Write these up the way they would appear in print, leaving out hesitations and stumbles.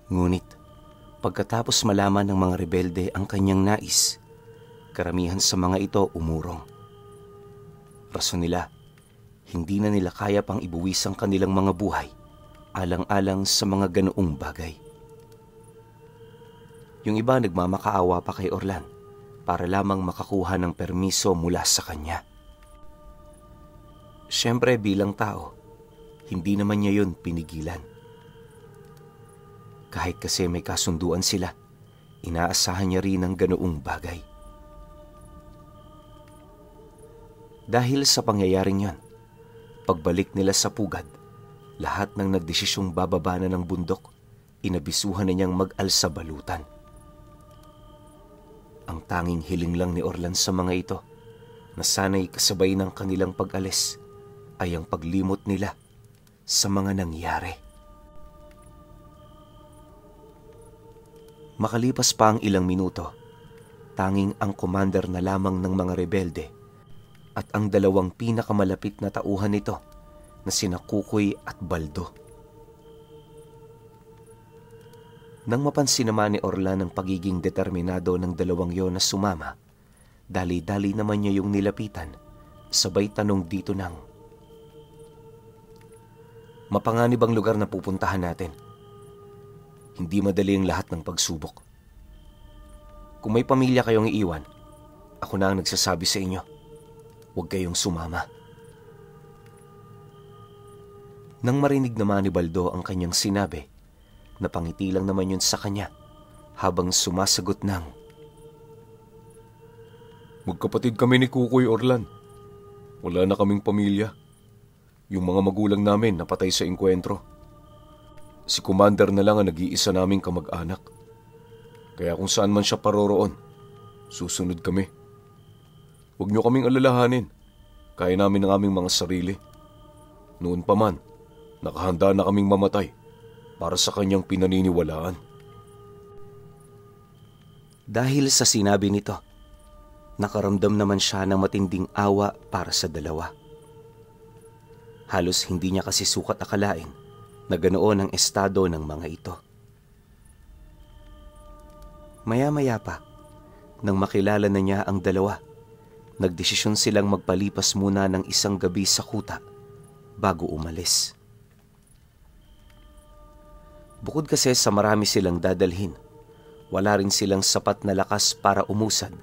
Ngunit, pagkatapos malaman ng mga rebelde ang kanyang nais, karamihan sa mga ito umurong. Rason nila, hindi na nila kaya pang ibuwis ang kanilang mga buhay alang-alang sa mga ganoong bagay. Yung iba nagmamakaawa pa kay Orlan para lamang makakuha ng permiso mula sa kanya. Siyempre bilang tao, hindi naman niya yun pinigilan. Kahit kasi may kasunduan sila, inaasahan niya rin ang ganoong bagay. Dahil sa pangyayaring yon, pagbalik nila sa pugad, lahat ng nagdesisyong bababa na ng bundok, inabisuhan na niyang mag-alsa balutan. Ang tanging hiling lang ni Orlan sa mga ito, na sana'y kasabay ng kanilang pag-alis, ay ang paglimot nila sa mga nangyari. Makalipas pa ang ilang minuto, tanging ang commander na lamang ng mga rebelde at ang dalawang pinakamalapit na tauhan nito na sina Kukoy at Baldo. Nang mapansin naman ni Orlan ang pagiging determinado ng dalawang yon na sumama, dali-dali naman niya yung nilapitan, sabay tanong dito ng, "Mapanganib ang lugar na pupuntahan natin. Hindi madali ang lahat ng pagsubok. Kung may pamilya kayong iiwan, ako na ang nagsasabi sa inyo, huwag kayong sumama." Nang marinig naman ni Baldo ang kanyang sinabi, napangiti lang naman yun sa kanya habang sumasagot ng, "Magkapatid kami ni Kukoy, Orlan. Wala na kaming pamilya. Yung mga magulang namin napatay sa engkwentro. Si Commander na lang ang nag-iisa naming kamag-anak. Kaya kung saan man siya paroroon, susunod kami. Huwag niyo kaming alalahanin. Kaya namin ang aming mga sarili. Noon pa man, nakahanda na kaming mamatay para sa kanyang pinaniniwalaan." Dahil sa sinabi nito, nakaramdam naman siya ng matinding awa para sa dalawa. Halos hindi niya kasi sukat akalain na ganoon ang estado ng mga ito. Maya-maya pa, nang makilala na niya ang dalawa, nagdesisyon silang magpalipas muna ng isang gabi sa kuta bago umalis. Bukod kasi sa marami silang dadalhin, wala rin silang sapat na lakas para umusad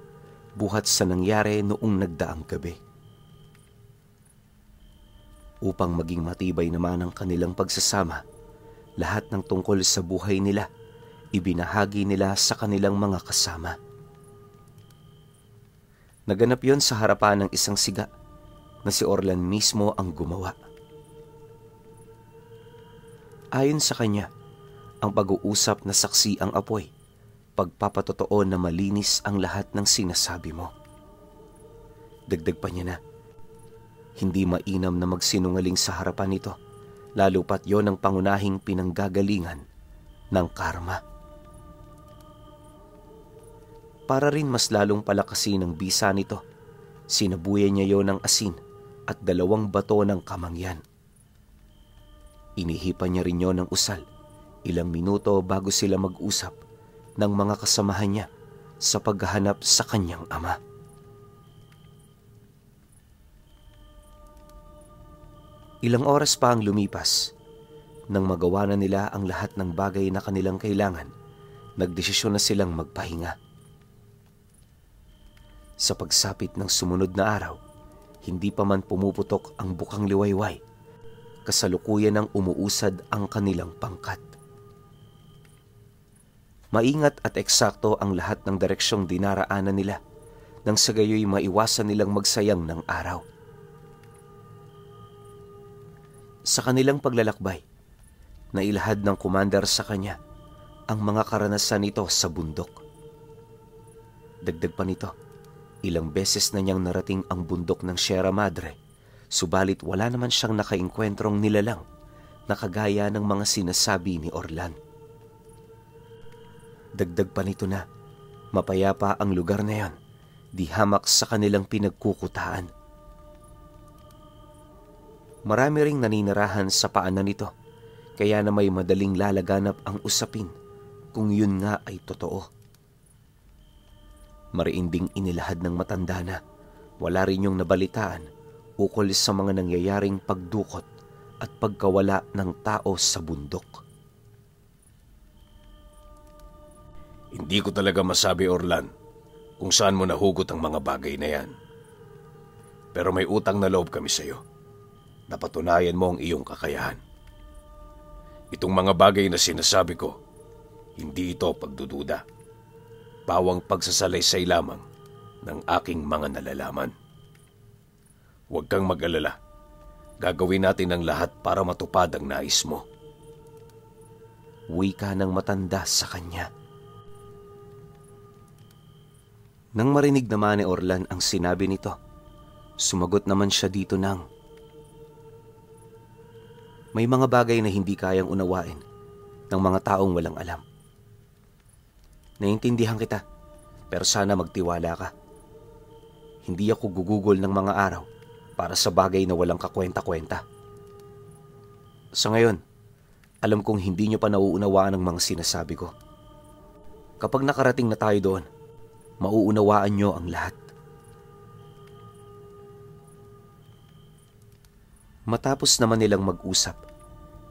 buhat sa nangyari noong nagdaang gabi. Upang maging matibay naman ang kanilang pagsasama, lahat ng tungkol sa buhay nila, ibinahagi nila sa kanilang mga kasama. Naganap yon sa harapan ng isang siga na si Orlan mismo ang gumawa. Ayon sa kanya, ang pag-uusap na saksi ang apoy, pagpapatotoo na malinis ang lahat ng sinasabi mo. Dagdag pa niya na, hindi mainam na magsinungaling sa harapan nito, lalo pat yon ang pangunahing pinanggagalingan ng karma. Para rin mas lalong palakasin ang bisa nito, sinabuyan niya yon ng asin at 2 bato ng kamangyan. Inihipan niya rin yon ng usal, ilang minuto bago sila mag-usap ng mga kasamahan niya sa paghahanap sa kanyang ama. Ilang oras pa ang lumipas. Nang magawa na nila ang lahat ng bagay na kanilang kailangan, nagdesisyon na silang magpahinga. Sa pagsapit ng sumunod na araw, hindi pa man pumuputok ang bukang liwayway, kasalukuyan ng umuusad ang kanilang pangkat. Maingat at eksakto ang lahat ng direksyong dinaraanan nila nang sa gayoy maiwasan nilang magsayang ng araw. Sa kanilang paglalakbay, nailahad ng commander sa kanya ang mga karanasan nito sa bundok. Dagdag pa nito, ilang beses na niyang narating ang bundok ng Sierra Madre, subalit wala naman siyang nakaengkwentrong nilalang na kagaya ng mga sinasabi ni Orlan. Dagdag pa nito na mapayapa ang lugar na yon, di hamak sa kanilang pinagkukutaan. Marami ring naninirahan sa paanan nito, kaya na may madaling lalaganap ang usapin kung yun nga ay totoo. Mariinding inilahad ng matanda na wala rin yung nabalitaan ukol sa mga nangyayaring pagdukot at pagkawala ng tao sa bundok. Hindi ko talaga masabi, Orlan, kung saan mo nahugot ang mga bagay na yan. Pero may utang na loob kami sa iyo. Napatunayan mo ang iyong kakayahan. Itong mga bagay na sinasabi ko, hindi ito pagdududa. Bawang pagsasalaysay lamang ng aking mga nalalaman. Huwag kang mag-alala. Gagawin natin ang lahat para matupad ang nais mo. Wika ng matanda sa kanya. Nang marinig naman ni Orlan ang sinabi nito, sumagot naman siya dito ng, may mga bagay na hindi kayang unawain ng mga taong walang alam. Naiintindihan kita, pero sana magtiwala ka. Hindi ako gugugol ng mga araw para sa bagay na walang kakwenta-kwenta. Sa ngayon, alam kong hindi nyo pa nauunawaan ang mga sinasabi ko. Kapag nakarating na tayo doon, mauunawaan nyo ang lahat. Matapos naman nilang mag-usap,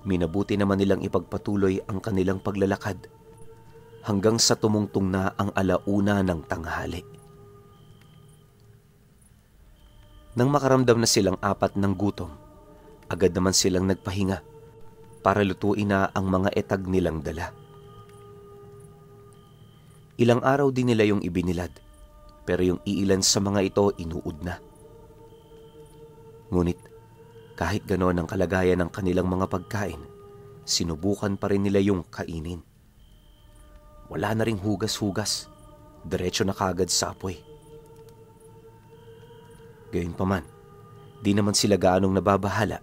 minabuti naman nilang ipagpatuloy ang kanilang paglalakad hanggang sa tumungtong na ang alauna ng tanghali. Nang makaramdam na silang apat ng gutom, agad naman silang nagpahinga para lutuin na ang mga etag nilang dala. Ilang araw din nila yung ibinilad, pero yung iilan sa mga ito inuud na. Ngunit kahit gano'n ang kalagayan ng kanilang mga pagkain, sinubukan pa rin nila yung kainin. Wala na ring hugas-hugas, diretso na kagad sa apoy. Gayunpaman, di naman sila gaanong nababahala,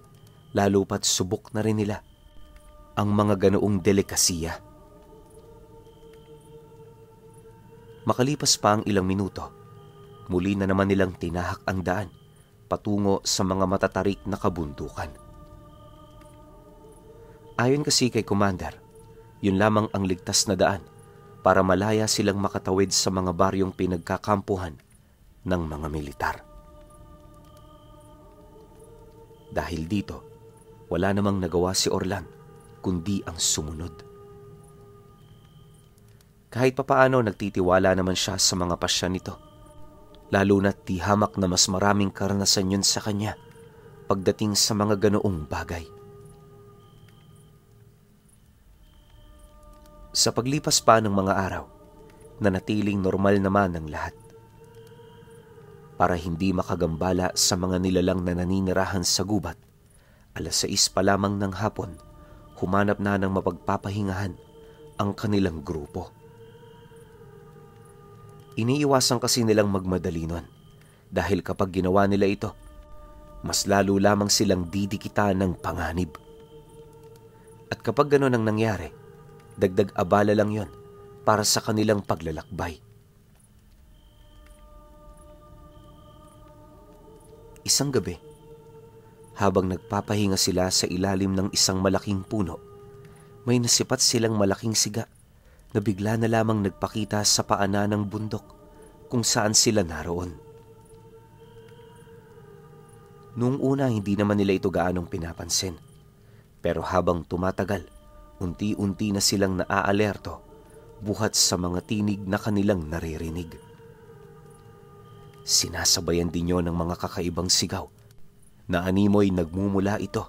lalo pat subok na rin nila ang mga ganoong delikasiya. Makalipas pa ang ilang minuto, muli na naman nilang tinahak ang daan patungo sa mga matatarik na kabundukan. Ayon kasi kay Commander, yun lamang ang ligtas na daan para malaya silang makatawid sa mga baryong pinagkakampuhan ng mga militar. Dahil dito, wala namang nagawa si Orlan kundi ang sumunod. Kahit papaano nagtitiwala naman siya sa mga pasya nito, lalo na't di hamak na mas maraming karanasan yun sa kanya pagdating sa mga ganoong bagay. Sa paglipas pa ng mga araw, nanatiling normal naman ang lahat. Para hindi makagambala sa mga nilalang na naninirahan sa gubat, 6:00 pa lamang ng hapon, humanap na ng mapagpapahingahan ang kanilang grupo. Iniiwasan kasi nilang magmadali nun dahil kapag ginawa nila ito, mas lalo lamang silang didikita ng panganib. At kapag gano'n ang nangyari, dagdag abala lang yon para sa kanilang paglalakbay. Isang gabi, habang nagpapahinga sila sa ilalim ng isang malaking puno, may nasipat silang malaking siga na bigla na lamang nagpakita sa paanan ng bundok kung saan sila naroon. Noong una hindi naman nila ito gaanong pinapansin, pero habang tumatagal, unti-unti na silang naaalerto buhat sa mga tinig na kanilang naririnig. Sinasabayan din yon ng mga kakaibang sigaw na animoy nagmumula ito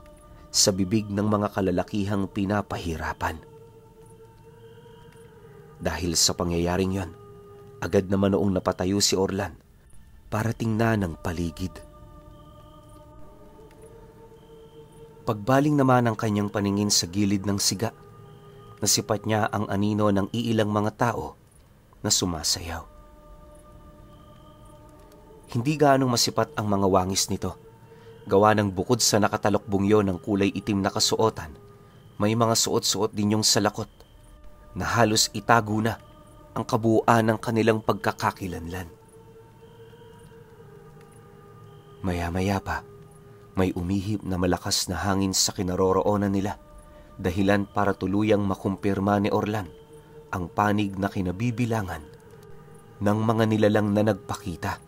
sa bibig ng mga kalalakihang pinapahirapan. Dahil sa pangyayaring yon, agad naman noong napatayo si Orlan para tingnan ang paligid. Pagbaling naman ang kanyang paningin sa gilid ng siga, nasipat niya ang anino ng iilang mga tao na sumasayaw. Hindi gaanong masipat ang mga wangis nito. Gawa ng bukod sa nakatalokbong yon ng kulay itim na kasuotan, may mga suot-suot din yung salakot na halos itago na ang kabuuan ng kanilang pagkakakilanlan. Maya-maya pa, may umihip na malakas na hangin sa kinaroroonan nila, dahilan para tuluyang makumpirma ni Orlan ang panig na kinabibilangan ng mga nilalang na nagpakita.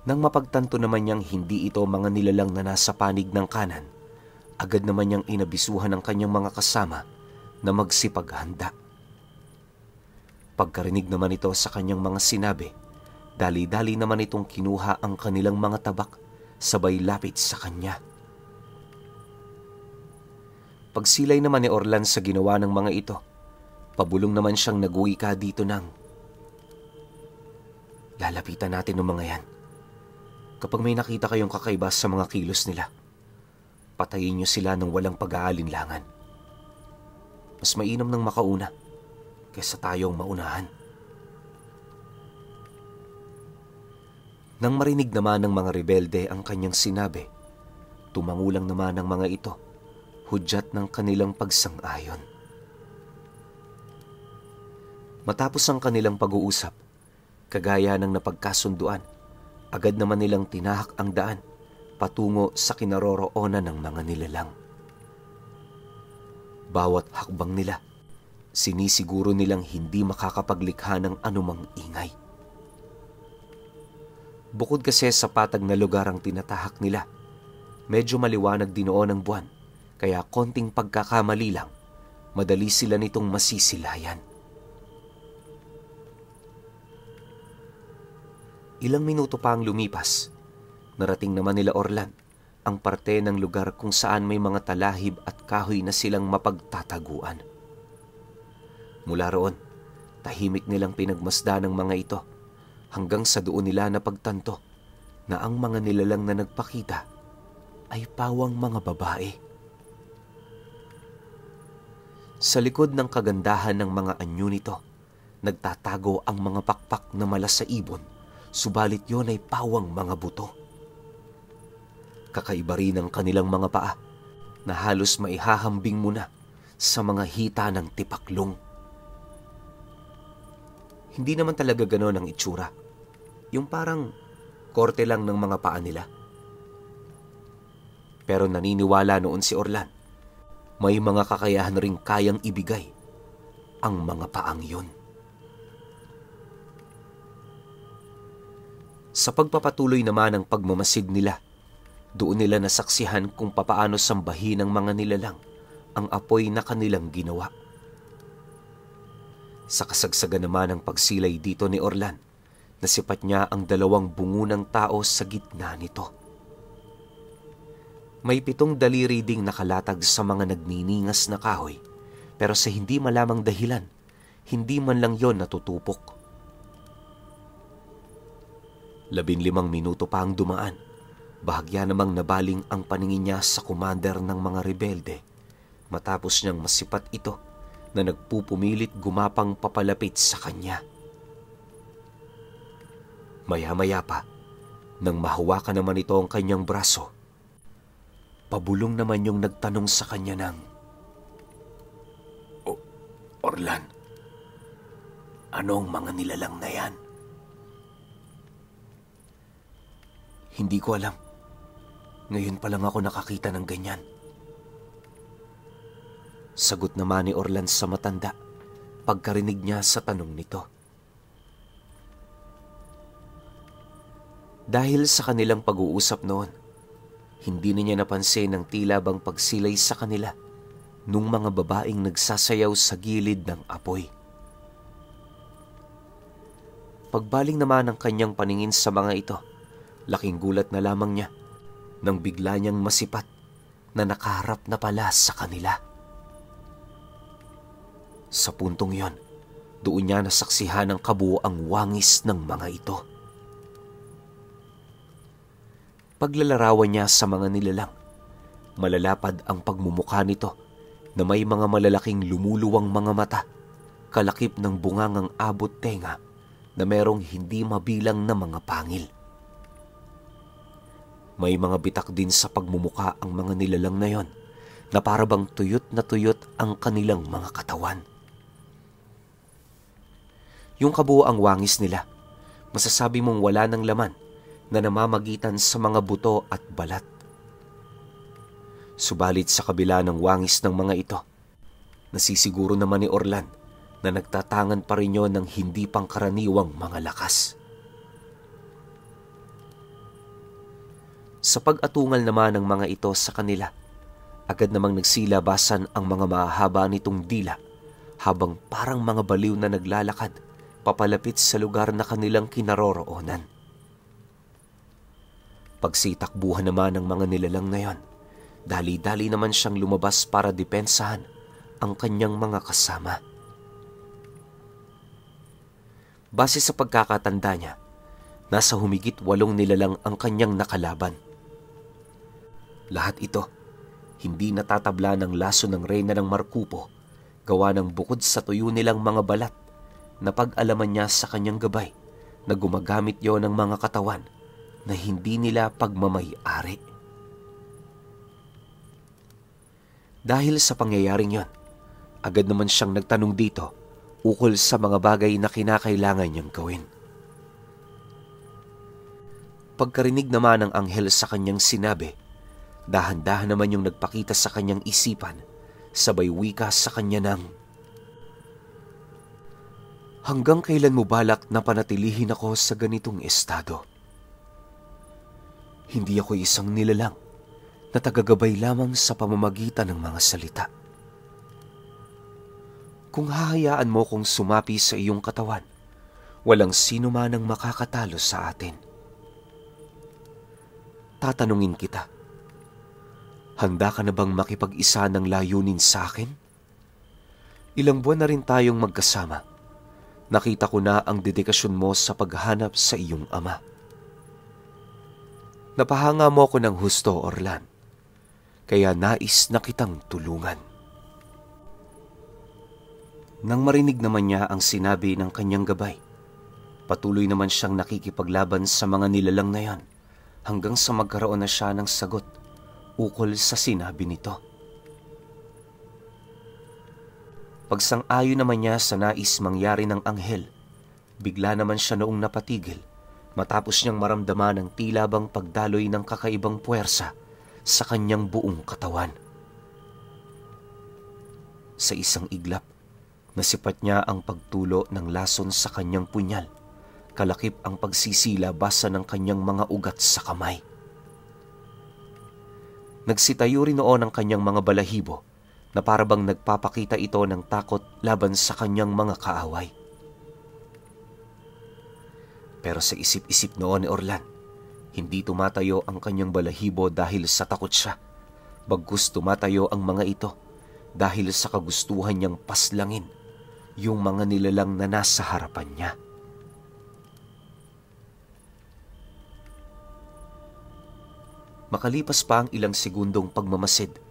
Nang mapagtanto naman niyang hindi ito mga nilalang na nasa panig ng kanan, agad naman niyang inabisuhan ng kanyang mga kasama na magsipaghanda. Pagkarinig naman ito sa kanyang mga sinabi, dali-dali naman itong kinuha ang kanilang mga tabak, sabay lapit sa kanya. Pagsilay naman ni Orlan sa ginawa ng mga ito, pabulong naman siyang nag-uwika dito ng, "Lalapitan natin ng mga yan. Kapag may nakita kayong kakaiba sa mga kilos nila, patayin niyo sila ng walang pag-aalinlangan. Mas mainam ng makauna kaysa tayong maunahan." Nang marinig naman ng mga rebelde ang kanyang sinabi, tumangulang naman ang mga ito, hudyat ng kanilang pagsang-ayon. Matapos ang kanilang pag-uusap, kagaya ng napagkasunduan, agad naman nilang tinahak ang daan patungo sa kinaroroonan ng mga nilalang. Bawat hakbang nila, sinisiguro nilang hindi makakapaglikha ng anumang ingay. Bukod kasi sa patag na lugar ang tinatahak nila, medyo maliwanag din noon ang buwan, kaya konting pagkakamali lang, madali sila nitong masisilayan. Ilang minuto pa ang lumipas, narating naman nila Orlan ang parte ng lugar kung saan may mga talahib at kahoy na silang mapagtataguan. Mula roon, tahimik nilang pinagmasdan ng mga ito hanggang sa doon nila napagtanto na ang mga nilalang na nagpakita ay pawang mga babae. Sa likod ng kagandahan ng mga anyo nito, nagtatago ang mga pakpak na mala sa ibon, subalit yon ay pawang mga buto. Kakaiba rin ang kanilang mga paa na halos maihahambing mo na sa mga hita ng tipaklong. Hindi naman talaga ganon ang itsura. Yung parang korte lang ng mga paa nila. Pero naniniwala noon si Orlan, may mga kakayahan ring kayang ibigay ang mga paang yun. Sa pagpapatuloy naman ng pagmamasid nila, doon nila nasaksihan kung papaano sambahin ng mga nilalang ang apoy na kanilang ginawa. Sa kasagsagan naman ng pagsilay dito ni Orlan, nasipat niya ang 2 bungunang tao sa gitna nito. May 7 daliri ding nakalatag sa mga nagniningas na kahoy, pero sa hindi malamang dahilan, hindi man lang yon natutupok. 15 minuto pa ang dumaan, bahagya namang nabaling ang paningin niya sa commander ng mga rebelde matapos niyang masipat ito na nagpupumilit gumapang papalapit sa kanya. Maya-maya pa, nang mahawakan naman ito ang kanyang braso, pabulong naman yung nagtanong sa kanya ng, Orlan, anong mga nilalang na yan?" "Hindi ko alam. Ngayon pa lang ako nakakita ng ganyan." Sagot naman ni Orlan sa matanda pagkarinig niya sa tanong nito. Dahil sa kanilang pag-uusap noon, hindi na niya napansin ang tila bang pagsilay sa kanila nung mga babaeng nagsasayaw sa gilid ng apoy. Pagbaling naman ang kanyang paningin sa mga ito, laking gulat na lamang niya nang bigla niyang masipat na nakaharap na pala sa kanila. Sa puntong yon, doon niya nasaksihan ang kabuoang wangis ng mga ito. Paglalarawan niya sa mga nilalang, malalapad ang pagmumukha nito na may mga malalaking lumuluwang mga mata, kalakip ng bungangang abot tenga na merong hindi mabilang na mga pangil. May mga bitak din sa pagmumukha ang mga nilalang na yon na parabang tuyot na tuyot ang kanilang mga katawan. Yung kabuoang wangis nila, masasabi mong wala ng laman na namamagitan sa mga buto at balat. Subalit sa kabila ng wangis ng mga ito, Nasisiguro naman ni Orlan na nagtatangan pa rin yon ng hindi pangkaraniwang mga lakas. Sa pag-atungal naman ng mga ito sa kanila, agad namang nagsilabasan ang mga mahahaba nitong dila habang parang mga baliw na naglalakad papalapit sa lugar na kanilang kinaroroonan. Pagsitakbuhan naman ng mga nilalang na yon, dali-dali naman siyang lumabas para depensahan ang kanyang mga kasama. Base sa pagkakatanda niya, nasa humigit 8 nilalang ang kanyang nakalaban. Lahat ito, hindi natatabla ng laso ng reyna ng Markupo, gawa ng bukod sa tuyo nilang mga balat, na pag-alaman niya sa kanyang gabay na gumagamit yon ng mga katawan na hindi nila pagmamay-ari. Dahil sa pangyayaring yon, agad naman siyang nagtanong dito ukol sa mga bagay na kinakailangan niyang gawin. Pagkarinig naman ng anghel sa kanyang sinabi, dahan-dahan naman yung nagpakita sa kanyang isipan, sabay wika sa kanya ng, "Hanggang kailan mo balak na panatilihin ako sa ganitong estado? Hindi ako isang nilalang na tagagabay lamang sa pamamagitan ng mga salita. Kung hahayaan mo kong sumapi sa iyong katawan, walang sino man ang makakatalo sa atin. Tatanungin kita, handa ka na bang makipag-isa ng layunin sa akin? Ilang buwan na rin tayong magkasama. Nakita ko na ang dedikasyon mo sa paghanap sa iyong ama. Napahanga mo ko ng husto, Orlan, kaya nais na kitang tulungan." Nang marinig naman niya ang sinabi ng kanyang gabay, patuloy naman siyang nakikipaglaban sa mga nilalang na yan hanggang sa magkaroon na siya ng sagot ukol sa sinabi nito. Pagsang-ayon naman niya sa nais mangyari ng anghel, bigla naman siya noong napatigil matapos niyang maramdaman ang tila bang pagdaloy ng kakaibang puwersa sa kanyang buong katawan. Sa isang iglap, nasipat niya ang pagtulo ng lason sa kanyang punyal, kalakip ang pagsisila basa ng kanyang mga ugat sa kamay. Nagsitayo rin noon ang kanyang mga balahibo na parabang nagpapakita ito ng takot laban sa kanyang mga kaaway. Pero sa isip-isip noon ni Orlan, hindi tumatayo ang kanyang balahibo dahil sa takot siya, bagkus tumatayo ang mga ito dahil sa kagustuhan niyang paslangin yung mga nilalang na nasa harapan niya. Makalipas pa ang ilang segundong pagmamasid,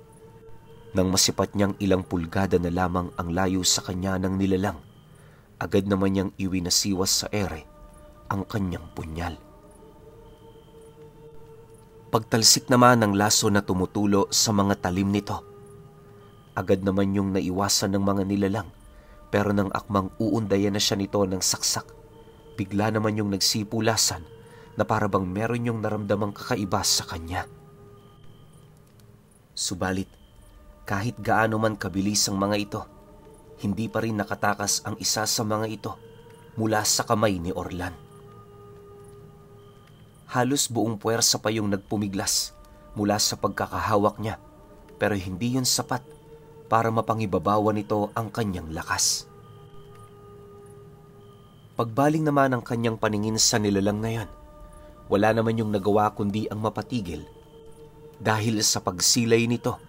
nang masipat niyang ilang pulgada na lamang ang layo sa kanya ng nilalang, agad naman niyang iwinasiwas sa ere ang kanyang punyal. Pagtalsik naman ng laso na tumutulo sa mga talim nito, agad naman yung naiwasan ng mga nilalang, pero nang akmang uundayan na siya nito ng saksak, bigla naman yung nagsipulasan na parabang meron yung naramdamang kakaiba sa kanya. Subalit, kahit gaano man kabilis ang mga ito, hindi pa rin nakatakas ang isa sa mga ito mula sa kamay ni Orlan. Halos buong puwersa pa yung nagpumiglas mula sa pagkakahawak niya, pero hindi yun sapat para mapangibabawan nito ang kanyang lakas. Pagbaling naman ang kanyang paningin sa nilalang na yan, wala naman yung nagawa kundi ang mapatigil dahil sa pagsilay nito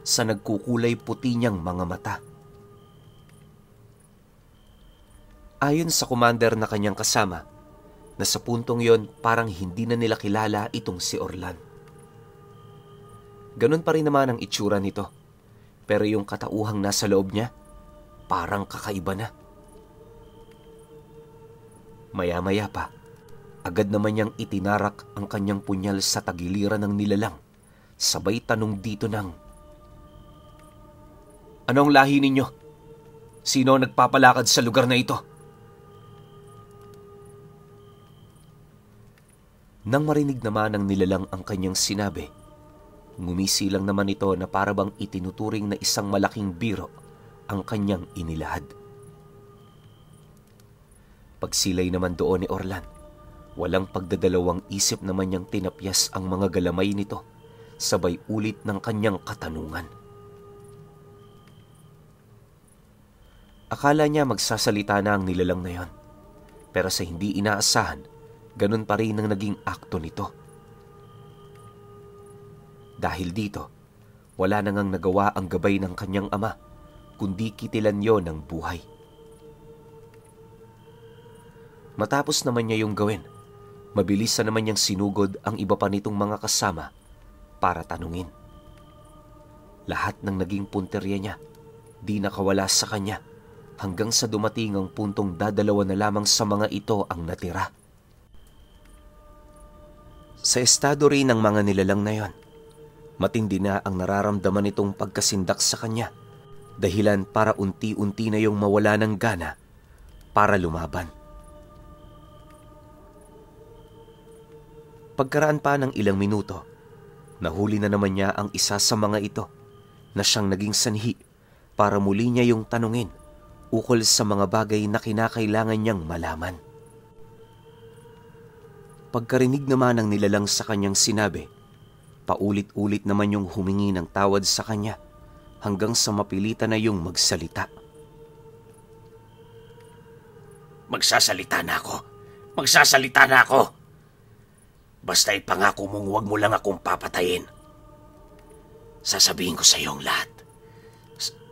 sa nagkukulay puti niyang mga mata. Ayon sa commander na kanyang kasama, na sa puntong yon parang hindi na nila kilala itong si Orlan. Ganun pa rin naman ang itsura nito, pero yung katauhang nasa loob niya, parang kakaiba na. Maya-maya pa, agad naman niyang itinarak ang kanyang punyal sa tagiliran ng nilalang, sabay tanong dito ng, "Anong lahi ninyo? Sino ang nagpapalakad sa lugar na ito?" Nang marinig naman ng nilalang ang kanyang sinabi, ngumisi lang naman ito na parabang itinuturing na isang malaking biro ang kanyang inilahad. Pagsilay naman doon ni Orlan, walang pagdadalawang isip naman niyang tinapyas ang mga galamay nito, sabay ulit ng kanyang katanungan. Akala niya magsasalita na ang nilalang na yon, pero sa hindi inaasahan, ganun pa rin ang naging akto nito. Dahil dito, wala na ngang nagawa ang gabay ng kanyang ama, kundi kitilan yon ng buhay. Matapos naman niya yung gawin, mabilis na naman niyang sinugod ang iba pa nitong mga kasama para tanungin. Lahat ng naging punterya niya, di nakawala sa kanya, hanggang sa dumating ang puntong dadalawa na lamang sa mga ito ang natira. Sa estado rin ng mga nilalang na yon, matindi na ang nararamdaman nitong pagkasindak sa kanya, dahilan para unti-unti na yung mawala ng gana para lumaban. Pagkaraan pa ng ilang minuto, nahuli na naman niya ang isa sa mga ito na siyang naging sanhi para muli niya yung tanungin ukol sa mga bagay na kinakailangan niyang malaman. Pagkarinig naman ng nilalang sa kanyang sinabi, paulit-ulit naman yung humingi ng tawad sa kanya hanggang sa mapilitan na yung magsalita. Magsasalita na ako. Magsasalita na ako. Basta ipangako mong huwag mo lang akong papatayin. Sasabihin ko sa iyo ang lahat.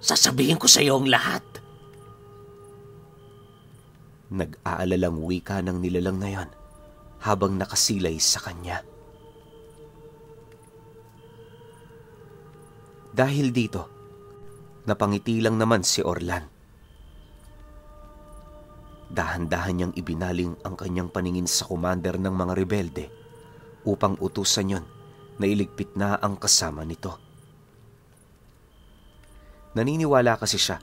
Sasabihin ko sa iyo ang lahat. Nag-aalalang wika ng nilalang na yon habang nakasilay sa kanya. Dahil dito, napangiti lang naman si Orlan. Dahan-dahan niyang ibinaling ang kanyang paningin sa commander ng mga rebelde upang utusan yon na iligpit na ang kasama nito. Naniniwala kasi siya,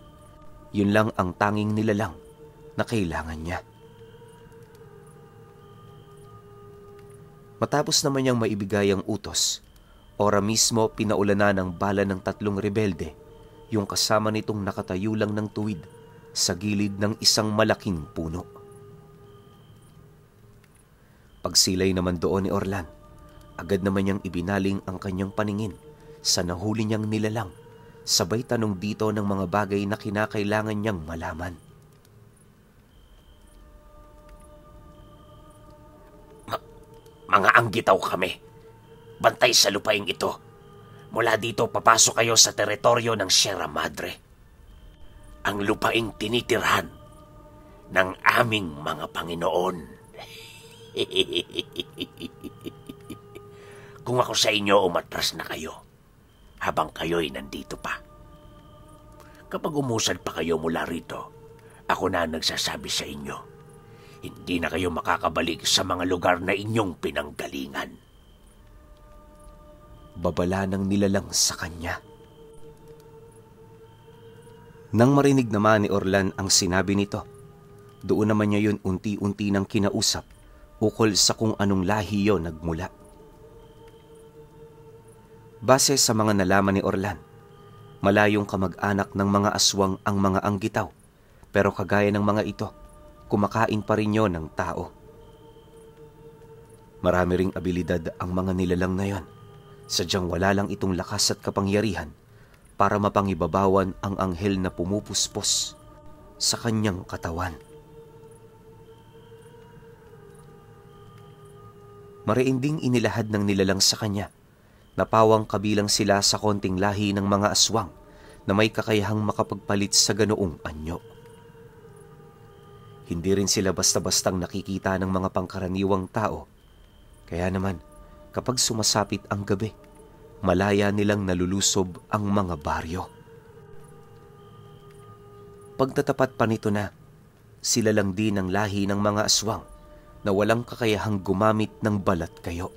yun lang ang tanging nilalang na kailangan niya. Matapos naman niyang maibigay ang utos, ora mismo pinaulanan ng bala ng 3 rebelde yung kasama nitong nakatayo lang ng tuwid sa gilid ng isang malaking puno. Pagsilay naman doon ni Orlan, agad naman niyang ibinaling ang kanyang paningin sa nahuli niyang nilalang, sabay tanong dito ng mga bagay na kinakailangan niyang malaman. Mga anggitaw kami. Bantay sa lupaing ito. Mula dito papasok kayo sa teritoryo ng Sierra Madre. Ang lupaing tinitirhan ng aming mga Panginoon. Kung ako sa inyo, umatras na kayo habang kayo'y nandito pa. Kapag umusad pa kayo mula rito, ako na nagsasabi sa inyo, hindi na kayo makakabalik sa mga lugar na inyong pinanggalingan. Babala ng nilalang sa kanya. Nang marinig naman ni Orlan ang sinabi nito, doon naman niya yun unti-unti nang kinausap ukol sa kung anong lahi yon nagmula. Base sa mga nalaman ni Orlan, malayong kamag-anak ng mga aswang ang mga anggitaw, pero kagaya ng mga ito, kumakain pa rin yon ng tao. Marami ring abilidad ang mga nilalang na yon, sadyang wala lang itong lakas at kapangyarihan para mapangibabawan ang anghel na pumupuspos sa kanyang katawan. Mariinding inilahad ng nilalang sa kanya na pawang kabilang sila sa konting lahi ng mga aswang na may kakayahang makapagpalit sa ganoong anyo. Hindi rin sila basta-bastang nakikita ng mga pangkaraniwang tao, kaya naman kapag sumasapit ang gabi, malaya nilang nalulusob ang mga baryo. Pagtatapat pa nito na, sila lang din ang lahi ng mga aswang na walang kakayahang gumamit ng balat kayo.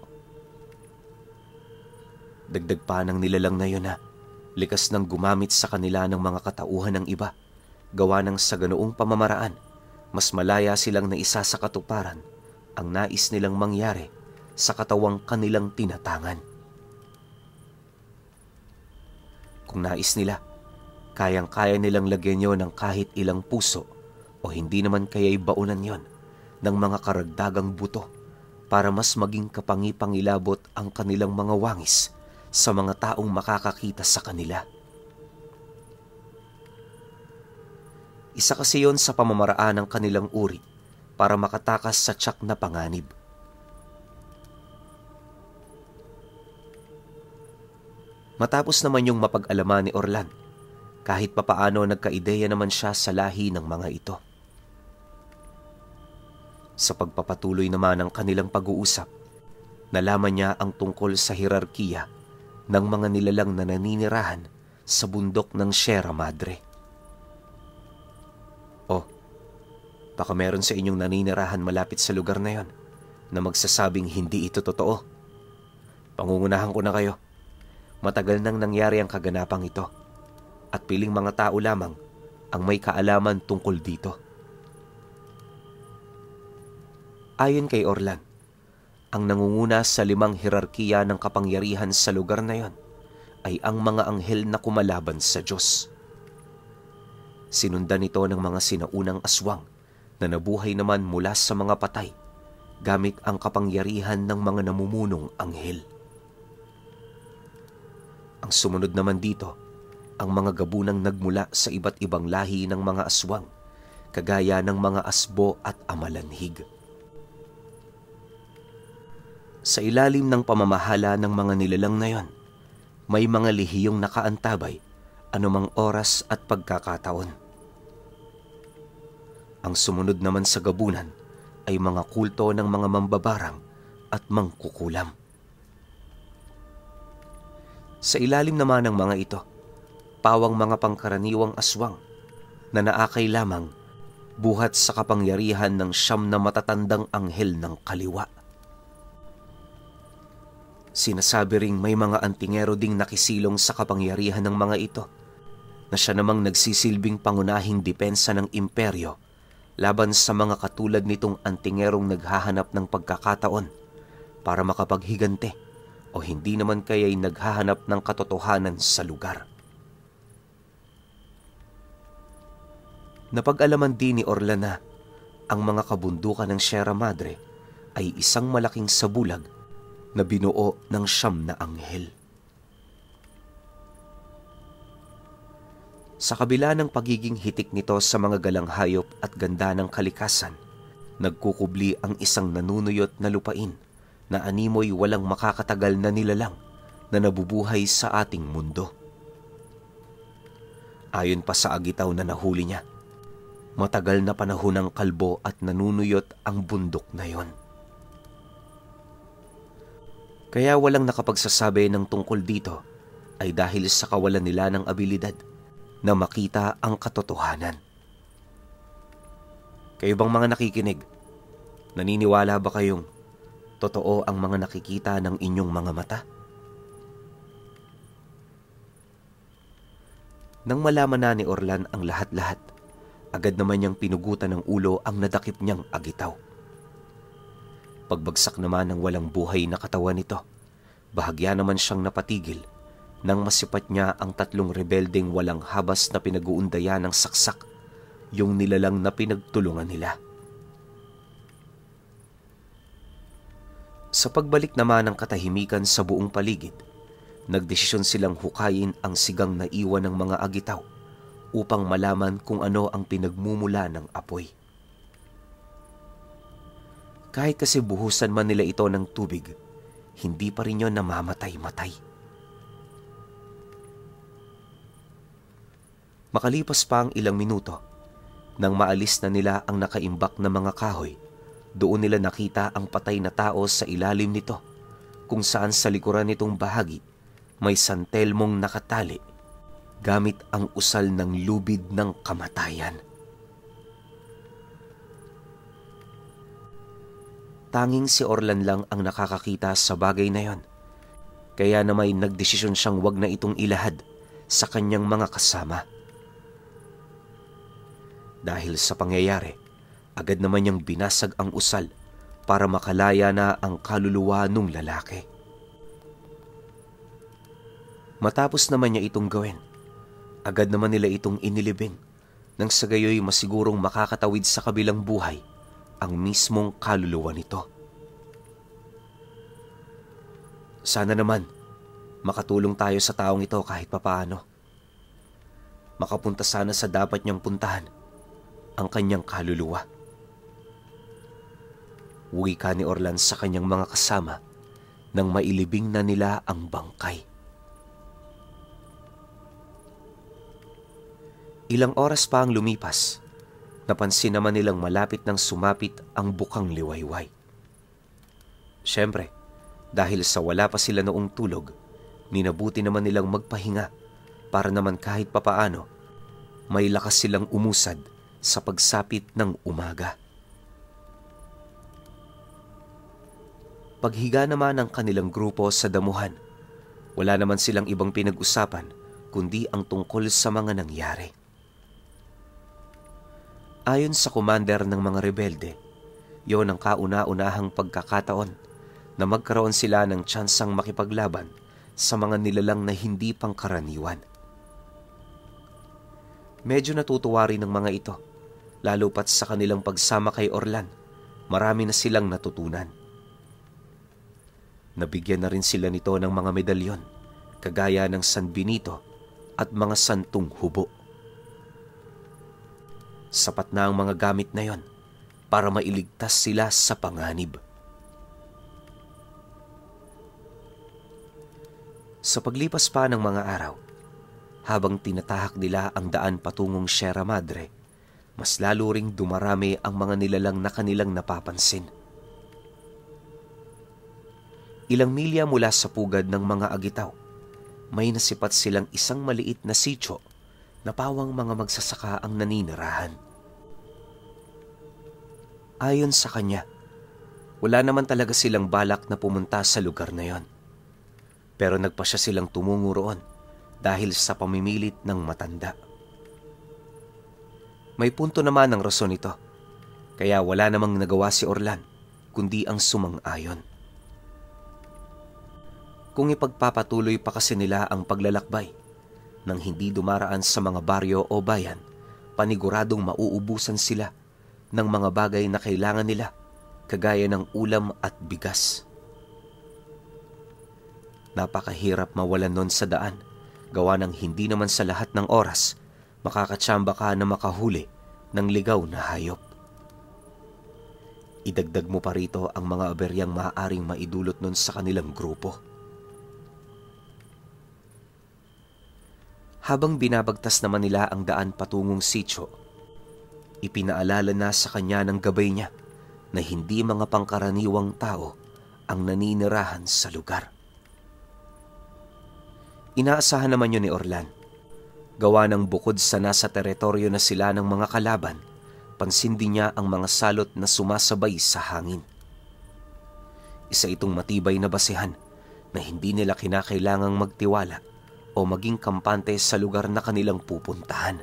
Dagdag pa ng nilalang na yun na likas nang gumamit sa kanila ng mga katauhan ng iba, gawa ng sa ganoong pamamaraan, mas malaya silang naisa sa katuparan ang nais nilang mangyari sa katawang kanilang tinatangan. Kung nais nila, kayang-kaya nilang lagyan yon ng kahit ilang puso o hindi naman kaya'y baunan yon ng mga karagdagang buto para mas maging kapangipangilabot ang kanilang mga wangis sa mga taong makakakita sa kanila. Isa kasi yon sa pamamaraan ng kanilang uri para makatakas sa tiyak na panganib. Matapos naman yung mapag-alaman ni Orlan, kahit papaano nagkaideya naman siya sa lahi ng mga ito. Sa pagpapatuloy naman ng kanilang pag-uusap, nalaman niya ang tungkol sa hierarkiya ng mga nilalang na naninirahan sa bundok ng Sierra Madre. Oh, baka meron sa inyong naninirahan malapit sa lugar na yon na magsasabing hindi ito totoo. Pangungunahan ko na kayo. Matagal nang nangyari ang kaganapang ito at piling mga tao lamang ang may kaalaman tungkol dito. Ayon kay Orlan, ang nangunguna sa 5 hierarkiya ng kapangyarihan sa lugar na yon ay ang mga anghel na kumalaban sa Diyos. Sinundan ito ng mga sinaunang aswang na nabuhay naman mula sa mga patay gamit ang kapangyarihan ng mga namumunong anghel. Ang sumunod naman dito, ang mga gabunang nagmula sa iba't ibang lahi ng mga aswang, kagaya ng mga asbo at amalanhig. Sa ilalim ng pamamahala ng mga nilalang na yon, may mga lihiyong nakaantabay anumang oras at pagkakataon. Ang sumunod naman sa gabunan ay mga kulto ng mga mambabarang at mangkukulam. Sa ilalim naman ng mga ito, pawang mga pangkaraniwang aswang na naakay lamang buhat sa kapangyarihan ng 9 na matatandang anghel ng kaliwa. Sinasabi ring may mga antingero ding nakisilong sa kapangyarihan ng mga ito na siya namang nagsisilbing pangunahing depensa ng imperyo laban sa mga katulad nitong antingerong naghahanap ng pagkakataon para makapaghigante o hindi naman kaya'y naghahanap ng katotohanan sa lugar. Napag-alaman din ni Orlan na ang mga kabundukan ng Sierra Madre ay isang malaking sabulag na binuo ng 9 na anghel. Sa kabila ng pagiging hitik nito sa mga galang hayop at ganda ng kalikasan, nagkukubli ang isang nanunuyot na lupain na animoy walang makakatagal na nilalang na nabubuhay sa ating mundo. Ayon pa sa agitaw na nahuli niya, matagal na panahon ng kalbo at nanunuyot ang bundok na yon. Kaya walang nakapagsasabi ng tungkol dito ay dahil sa kawalan nila ng abilidad na makita ang katotohanan. Kayo bang mga nakikinig? Naniniwala ba kayong totoo ang mga nakikita ng inyong mga mata? Nang malaman na ni Orlan ang lahat-lahat, agad naman niyang pinugutan ng ulo ang nadakip niyang agitaw. Pagbagsak naman ng walang buhay na katawan nito, bahagya naman siyang napatigil nang masipat niya ang 3 rebeldeng walang habas na pinag-uundayan ng saksak, yung nilalang na pinagtulungan nila. Sa pagbalik naman ng katahimikan sa buong paligid, nagdesisyon silang hukayin ang sigang na iwan ng mga agitaw upang malaman kung ano ang pinagmumula ng apoy. Kahit kasi buhusan man nila ito ng tubig, hindi pa rin yun namamatay-matay. Makalipas pa ang ilang minuto, nang maalis na nila ang nakaimbak na mga kahoy, doon nila nakita ang patay na tao sa ilalim nito, kung saan sa likuran nitong bahagi may santelmong nakatali gamit ang usal ng lubid ng kamatayan. Tanging si Orlan lang ang nakakakita sa bagay na yon, kaya na may nagdesisyon siyang wag na itong ilahad sa kanyang mga kasama. Dahil sa pangyayari, agad naman niyang binasag ang usal para makalaya na ang kaluluwa ng lalaki. Matapos naman niya itong gawin, Agad naman nila itong inilibing nang sa gayoy masigurong makakatawid sa kabilang buhay ang mismong kaluluwa nito. Sana naman makatulong tayo sa taong ito kahit papaano. Makapunta sana sa dapat niyang puntahan ang kanyang kaluluwa. Wika ni Orlan sa kanyang mga kasama nang mailibing na nila ang bangkay. Ilang oras pa ang lumipas, napansin naman nilang malapit nang sumapit ang bukang liwayway. Siyempre, dahil sa wala pa sila noong tulog, minabuti naman nilang magpahinga para naman kahit papaano may lakas silang umusad sa pagsapit ng umaga. Paghiga naman ng kanilang grupo sa damuhan, wala naman silang ibang pinag-usapan kundi ang tungkol sa mga nangyari. Ayon sa commander ng mga rebelde, yon ang kauna-unahang pagkakataon na magkaroon sila ng tsansang makipaglaban sa mga nilalang na hindi pangkaraniwan. Medyo natutuwa rin ng mga ito, lalo pat sa kanilang pagsama kay Orlan, marami na silang natutunan. Nabigyan na rin sila nito ng mga medalyon, kagaya ng San Benito at mga santong hubo. Sapat na ang mga gamit na yon para mailigtas sila sa panganib. Sa paglipas pa ng mga araw, habang tinatahak nila ang daan patungong Sierra Madre, mas lalo ring dumarami ang mga nilalang na kanilang napapansin. Ilang milya mula sa pugad ng mga agitaw, may nasipat silang isang maliit na sitio na pawang mga magsasaka ang naninirahan. Ayon sa kanya, wala naman talaga silang balak na pumunta sa lugar na yon. Pero nagpasya silang tumungo roon dahil sa pamimilit ng matanda. May punto naman ang rason nito, kaya wala namang nagawa si Orlan kundi ang sumang-ayon. Kung ipagpapatuloy pa kasi nila ang paglalakbay nang hindi dumaraan sa mga baryo o bayan, paniguradong mauubusan sila ng mga bagay na kailangan nila, kagaya ng ulam at bigas. Napakahirap mawalan nun sa daan, gawa ng hindi naman sa lahat ng oras makakatsamba ka na makahuli ng ligaw na hayop. Idagdag mo pa rito ang mga aberyang maaaring maidulot nun sa kanilang grupo. Habang binabagtas naman nila ang daan patungong sitio, ipinaalala na sa kanya ng gabay niya na hindi mga pangkaraniwang tao ang naninirahan sa lugar. Inaasahan naman yun ni Orlan. Gawa ng bukod sa nasa teritoryo na sila ng mga kalaban, pansin din niya ang mga salot na sumasabay sa hangin. Isa itong matibay na basehan na hindi nila kinakailangang magtiwala o maging kampante sa lugar na kanilang pupuntahan.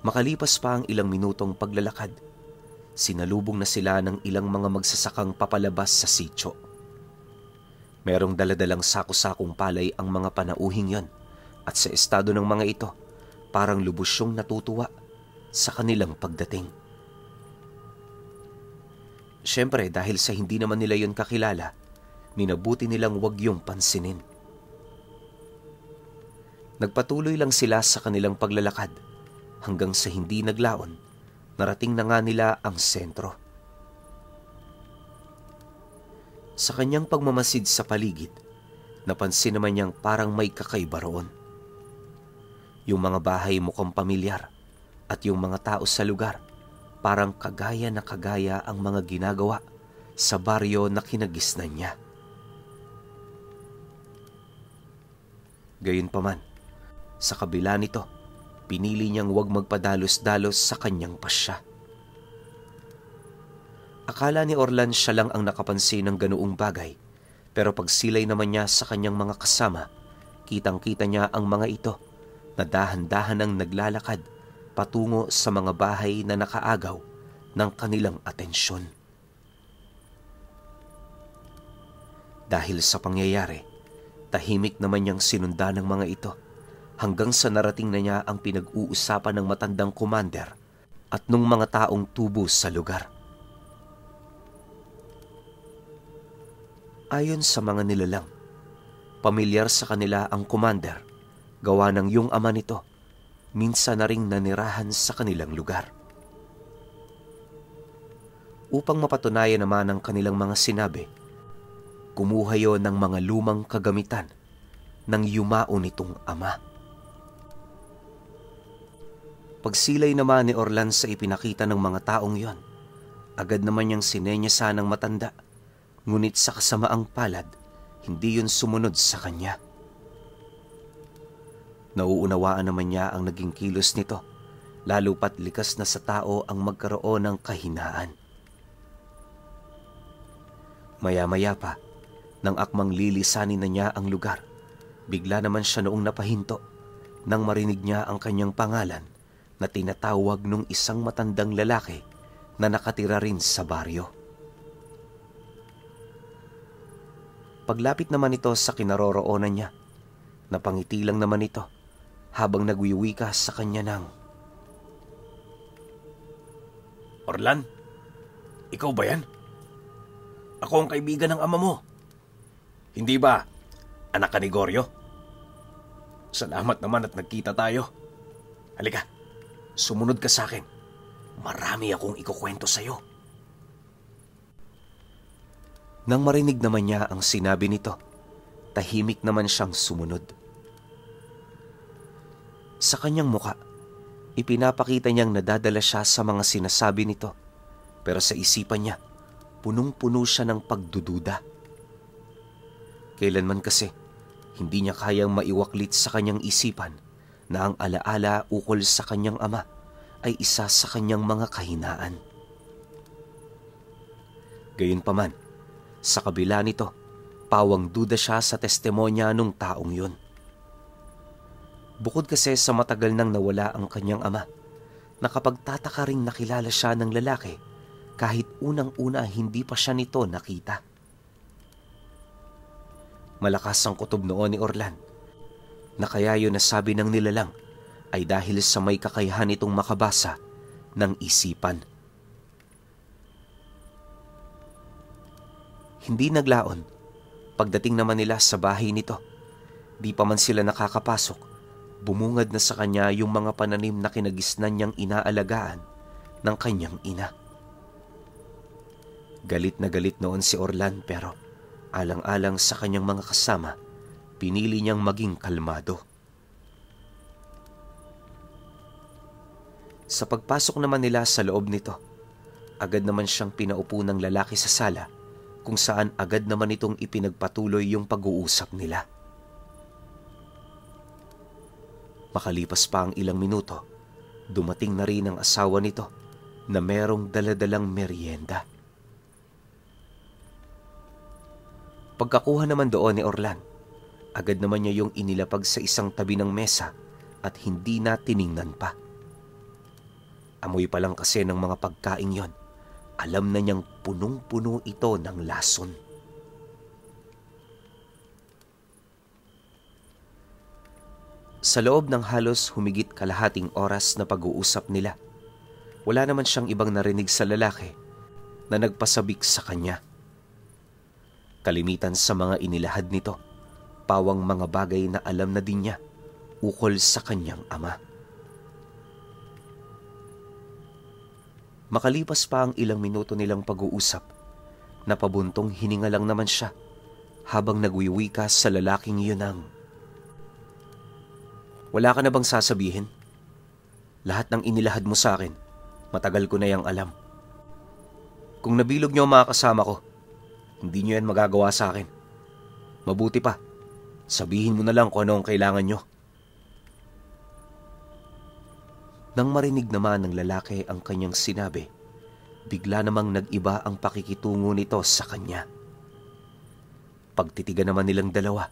Makalipas pa ang ilang minutong paglalakad, sinalubong na sila ng ilang mga magsasakang papalabas sa sitio. Merong daladalang sako-sakong palay ang mga panauhing yon, at sa estado ng mga ito, parang lubusyong natutuwa sa kanilang pagdating. Siyempre, dahil sa hindi naman nila yon kakilala, minabuti nilang wag yung pansinin. Nagpatuloy lang sila sa kanilang paglalakad hanggang sa hindi naglaon, narating na nga nila ang sentro. Sa kanyang pagmamasid sa paligid, napansin naman niyang parang may kakaiba roon. Yung mga bahay mukhang pamilyar at yung mga tao sa lugar parang kagaya na kagaya ang mga ginagawa sa baryo na kinagisnan niya. Gayunpaman, sa kabila nito, pinili niyang huwag magpadalos-dalos sa kanyang pasya. Akala ni Orlan siya lang ang nakapansin ng ganoong bagay, pero pagsilay naman niya sa kanyang mga kasama, kitang-kita niya ang mga ito na dahan-dahan ang naglalakad patungo sa mga bahay na nakaagaw ng kanilang atensyon. Dahil sa pangyayari, Tahimik naman niyang sinundan ng mga ito hanggang sa narating na niya ang pinag-uusapan ng matandang commander at nung mga taong tubo sa lugar. Ayon sa mga nilalang, pamilyar sa kanila ang commander, gawa ng yung ama nito, minsan na ring nanirahan sa kanilang lugar. Upang mapatunayan naman ang kanilang mga sinabi, kumuha yon ng mga lumang kagamitan ng yumao nitong ama. Pagsilay naman ni Orlan sa ipinakita ng mga taong yon, agad naman niyang sinenyasa ng matanda, ngunit sa kasamaang palad, hindi yun sumunod sa kanya. Nauunawaan naman niya ang naging kilos nito, lalo pat likas na sa tao ang magkaroon ng kahinaan. Maya-maya pa, nang akmang lilisanin na niya ang lugar, bigla naman siya noong napahinto nang marinig niya ang kanyang pangalan na tinatawag nung isang matandang lalaki na nakatira rin sa baryo. Paglapit naman ito sa kinaroroonan niya, napangiti lang naman ito habang nagwiwika sa kanya ng, Orlan, ikaw ba yan? Ako ang kaibigan ng ama mo. Hindi ba, anak ka ni Goryo? Salamat naman at nagkita tayo. Halika, sumunod ka sa akin. Marami akong ikukwento sa'yo. Nang marinig naman niya ang sinabi nito, tahimik naman siyang sumunod. Sa kanyang muka, ipinapakita niyang nadadala siya sa mga sinasabi nito, pero sa isipan niya, punong-puno siya ng pagdududa. Kailanman kasi, hindi niya kayang maiwaklit sa kanyang isipan na ang alaala ukol sa kanyang ama ay isa sa kanyang mga kahinaan. Gayunpaman, sa kabila nito, pawang duda siya sa testimonya nung taong yun. Bukod kasi sa matagal nang nawala ang kanyang ama, nakapagtataka ring nakilala siya ng lalaki kahit unang-una hindi pa siya nito nakita. Malakas ang kutob noon ni Orlan, na kaya yun nasabi ng nilalang ay dahil sa may kakayahan itong makabasa ng isipan. Hindi naglaon, pagdating naman nila sa bahay nito, di pa man sila nakakapasok, bumungad na sa kanya yung mga pananim na kinagisnan niyang inaalagaan ng kanyang ina. Galit na galit noon si Orlan pero alang-alang sa kanyang mga kasama, pinili niyang maging kalmado. Sa pagpasok naman nila sa loob nito, agad naman siyang pinaupo ng lalaki sa sala kung saan agad naman itong ipinagpatuloy yung pag-uusap nila. Makalipas pa ang ilang minuto, dumating na rin ang asawa nito na merong daladalang merienda. Pagkakuha naman doon ni Orlan, agad naman niya yung inilapag sa isang tabi ng mesa at hindi na tiningnan pa. Amoy pa lang kasi ng mga pagkain yon, alam na niyang punong-puno ito ng lason. Sa loob ng halos humigit kalahating oras na pag-uusap nila, wala naman siyang ibang narinig sa lalaki na nagpasabik sa kanya. Kalimitan sa mga inilahad nito, pawang mga bagay na alam na din niya ukol sa kanyang ama. Makalipas pa ang ilang minuto nilang pag-uusap, napabuntong hininga lang naman siya habang nagwiwika sa lalaking yun ng, "Wala ka na bang sasabihin? Lahat ng inilahad mo sa akin, matagal ko na yang alam. Kung nabilog niyo ang mga kasama ko, hindi niyo yan magagawa sa akin. Mabuti pa, sabihin mo na lang kung ano ang kailangan niyo." Nang marinig naman ng lalaki ang kanyang sinabi, bigla namang nag-iba ang pakikitungo nito sa kanya. Pagtitigan naman nilang dalawa,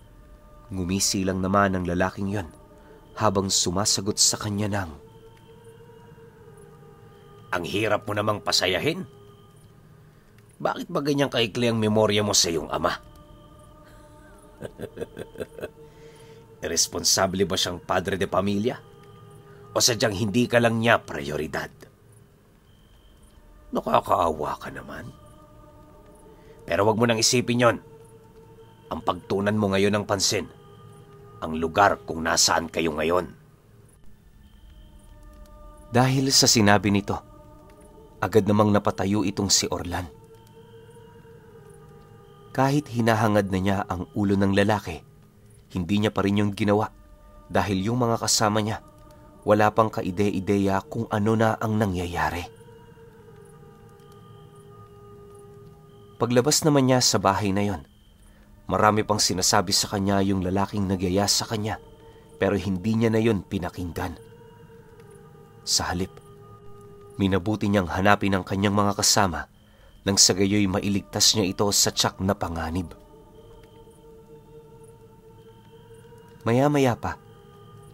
ngumisi lang naman ang lalaking yon habang sumasagot sa kanya ng, "Ang hirap mo namang pasayahin. Bakit ba ganyang kaikli ang memorya mo sa iyong ama?" responsable ba siyang padre de pamilya? O sadyang hindi ka lang niya prioridad? Nakakaawa ka naman. Pero wag mo nang isipin yon. Ang pagtunan mo ngayon ng pansin, ang lugar kung nasaan kayo ngayon. Dahil sa sinabi nito, agad namang napatayo itong si Orlan. Kahit hinahangad na niya ang ulo ng lalaki, hindi niya pa rin yung ginawa dahil yung mga kasama niya wala pang kaide-ideya kung ano na ang nangyayari. Paglabas naman niya sa bahay na yon, marami pang sinasabi sa kanya yung lalaking nagyaya sa kanya pero hindi niya na yon pinakinggan. Sa halip, minabuti niyang hanapin ang kanyang mga kasama nang sa gayoy mailigtas niya ito sa tiyak na panganib. Maya-maya pa,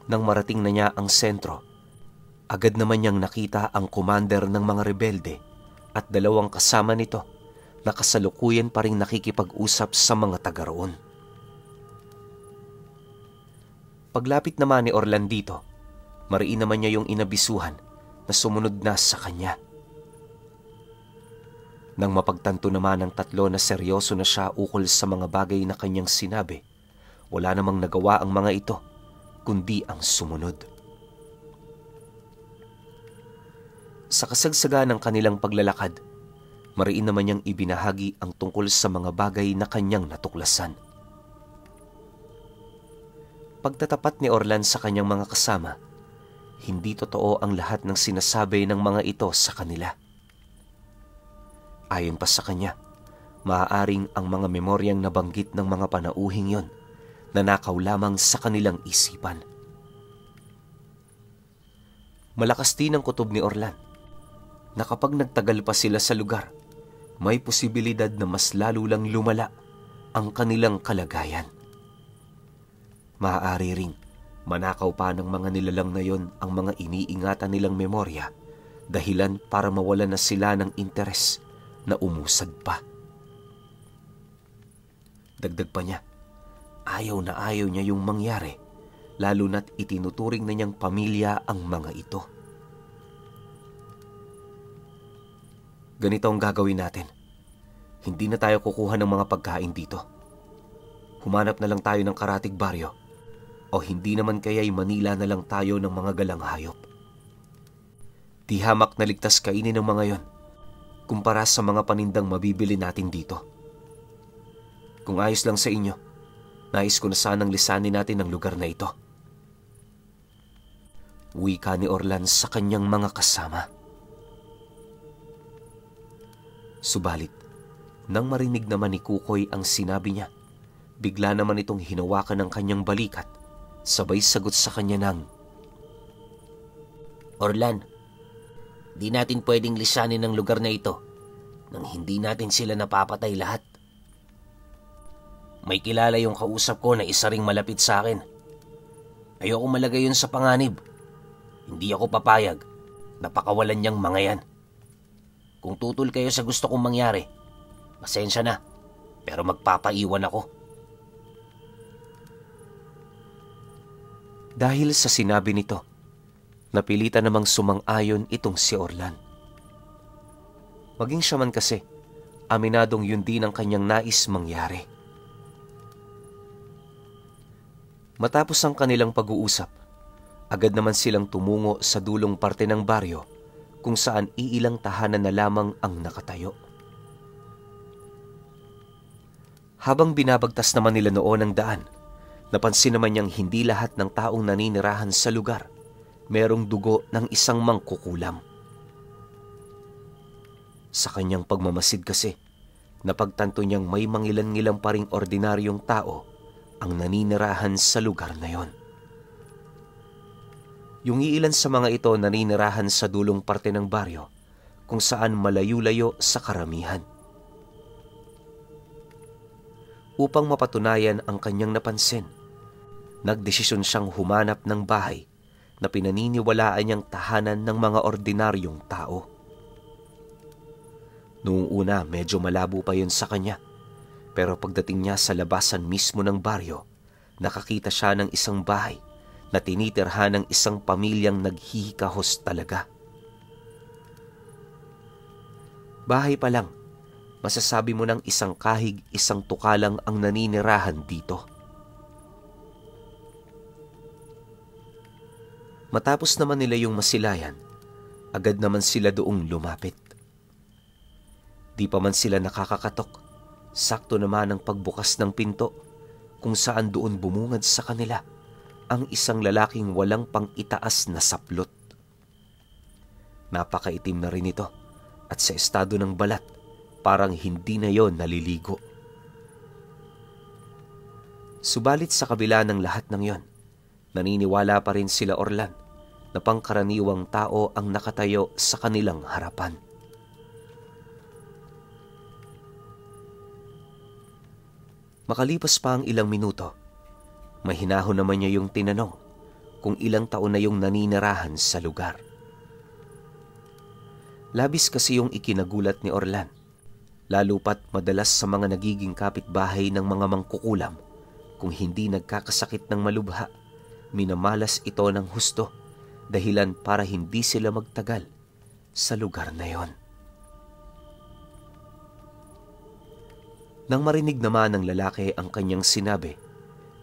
nang marating na niya ang sentro, agad naman niyang nakita ang commander ng mga rebelde at dalawang kasama nito na kasalukuyan pa rin nakikipag-usap sa mga taga roon. Paglapit naman ni Orlan dito, mariin naman niya yung inabisuhan na sumunod na sa kanya. Nang mapagtanto naman ng tatlo na seryoso na siya ukol sa mga bagay na kanyang sinabi, wala namang nagawa ang mga ito, kundi ang sumunod. Sa kasagsaga ng kanilang paglalakad, mariin naman niyang ibinahagi ang tungkol sa mga bagay na kanyang natuklasan. Pagtatapat ni Orlan sa kanyang mga kasama, hindi totoo ang lahat ng sinasabi ng mga ito sa kanila. Ayon pa sa kanya, maaaring ang mga memoryang nabanggit ng mga panauhing yon nanakaw lamang sa kanilang isipan. Malakas din ang kutob ni Orlan na kapag nagtagal pa sila sa lugar, may posibilidad na mas lalo lang lumala ang kanilang kalagayan. Maaari ring manakaw pa ng mga nilalang na yon ang mga iniingatan nilang memorya, dahilan para mawalan na sila ng interes na umusad pa. Dagdag pa niya, ayaw na ayaw niya yung mangyari, lalo na't itinuturing na niyang pamilya ang mga ito. Ganito ang gagawin natin. Hindi na tayo kukuha ng mga pagkain dito. Humanap na lang tayo ng karatig baryo, o hindi naman kaya'y Manila na lang tayo ng mga galang hayop. Di hamak na ligtas kainin ng mga yon kumpara sa mga panindang mabibili natin dito. Kung ayos lang sa inyo, nais ko na sanang lisanin natin ang lugar na ito. Wika ni Orlan sa kanyang mga kasama. Subalit, nang marinig naman ni Kukoy ang sinabi niya, bigla naman itong hinawakan ng kanyang balikat, sabay sagot sa kanya ng, Orlan, di natin pwedeng lisanin ang lugar na ito nang hindi natin sila napapatay lahat. May kilala yung kausap ko na isa ring malapit sa akin. Ayoko malagay yun sa panganib. Hindi ako papayag. Napakawalan niyang mga yan. Kung tutol kayo sa gusto kong mangyari, pasensya na, pero magpapaiwan ako. Dahil sa sinabi nito, napilitan namang sumang-ayon itong si Orlan. Maging siya man kasi, aminadong yun din ang kanyang nais mangyari. Matapos ang kanilang pag-uusap, agad naman silang tumungo sa dulong parte ng baryo kung saan iilang tahanan na lamang ang nakatayo. Habang binabagtas naman nila noon ang daan, napansin naman niyang hindi lahat ng taong naninirahan sa lugar merong dugo ng isang mangkukulam. Sa kanyang pagmamasid kasi, napagtanto niyang may mangilan-ngilang pa ring ordinaryong tao ang naninirahan sa lugar na yon. Yung iilan sa mga ito naninirahan sa dulong parte ng baryo kung saan malayo-layo sa karamihan. Upang mapatunayan ang kanyang napansin, nagdesisyon siyang humanap ng bahay na pinaniniwalaan niyang tahanan ng mga ordinaryong tao. Noong una, medyo malabo pa yun sa kanya, pero pagdating niya sa labasan mismo ng baryo, nakakita siya ng isang bahay na tinitirhan ng isang pamilyang naghihikahos talaga. Bahay pa lang, masasabi mo ng isang kahig, isang tukalang ang naninirahan dito. Matapos naman nila yung masilayan, agad naman sila doong lumapit. Di pa man sila nakakakatok, sakto naman ang pagbukas ng pinto kung saan doon bumungad sa kanila ang isang lalaking walang pang-itaas na saplot. Napakaitim na rin ito at sa estado ng balat, parang hindi na yon naliligo. Subalit sa kabila ng lahat ng yon, naniniwala pa rin sila Orlan na pangkaraniwang tao ang nakatayo sa kanilang harapan. Makalipas pa ang ilang minuto, mahinahon naman niya yung tinanong kung ilang taon na yung naninirahan sa lugar. Labis kasi yung ikinagulat ni Orlan, lalo pat madalas sa mga nagiging kapitbahay ng mga mangkukulam, kung hindi nagkakasakit ng malubha, minamalas ito ng husto, dahilan para hindi sila magtagal sa lugar na yon. Nang marinig naman ng lalaki ang kanyang sinabi,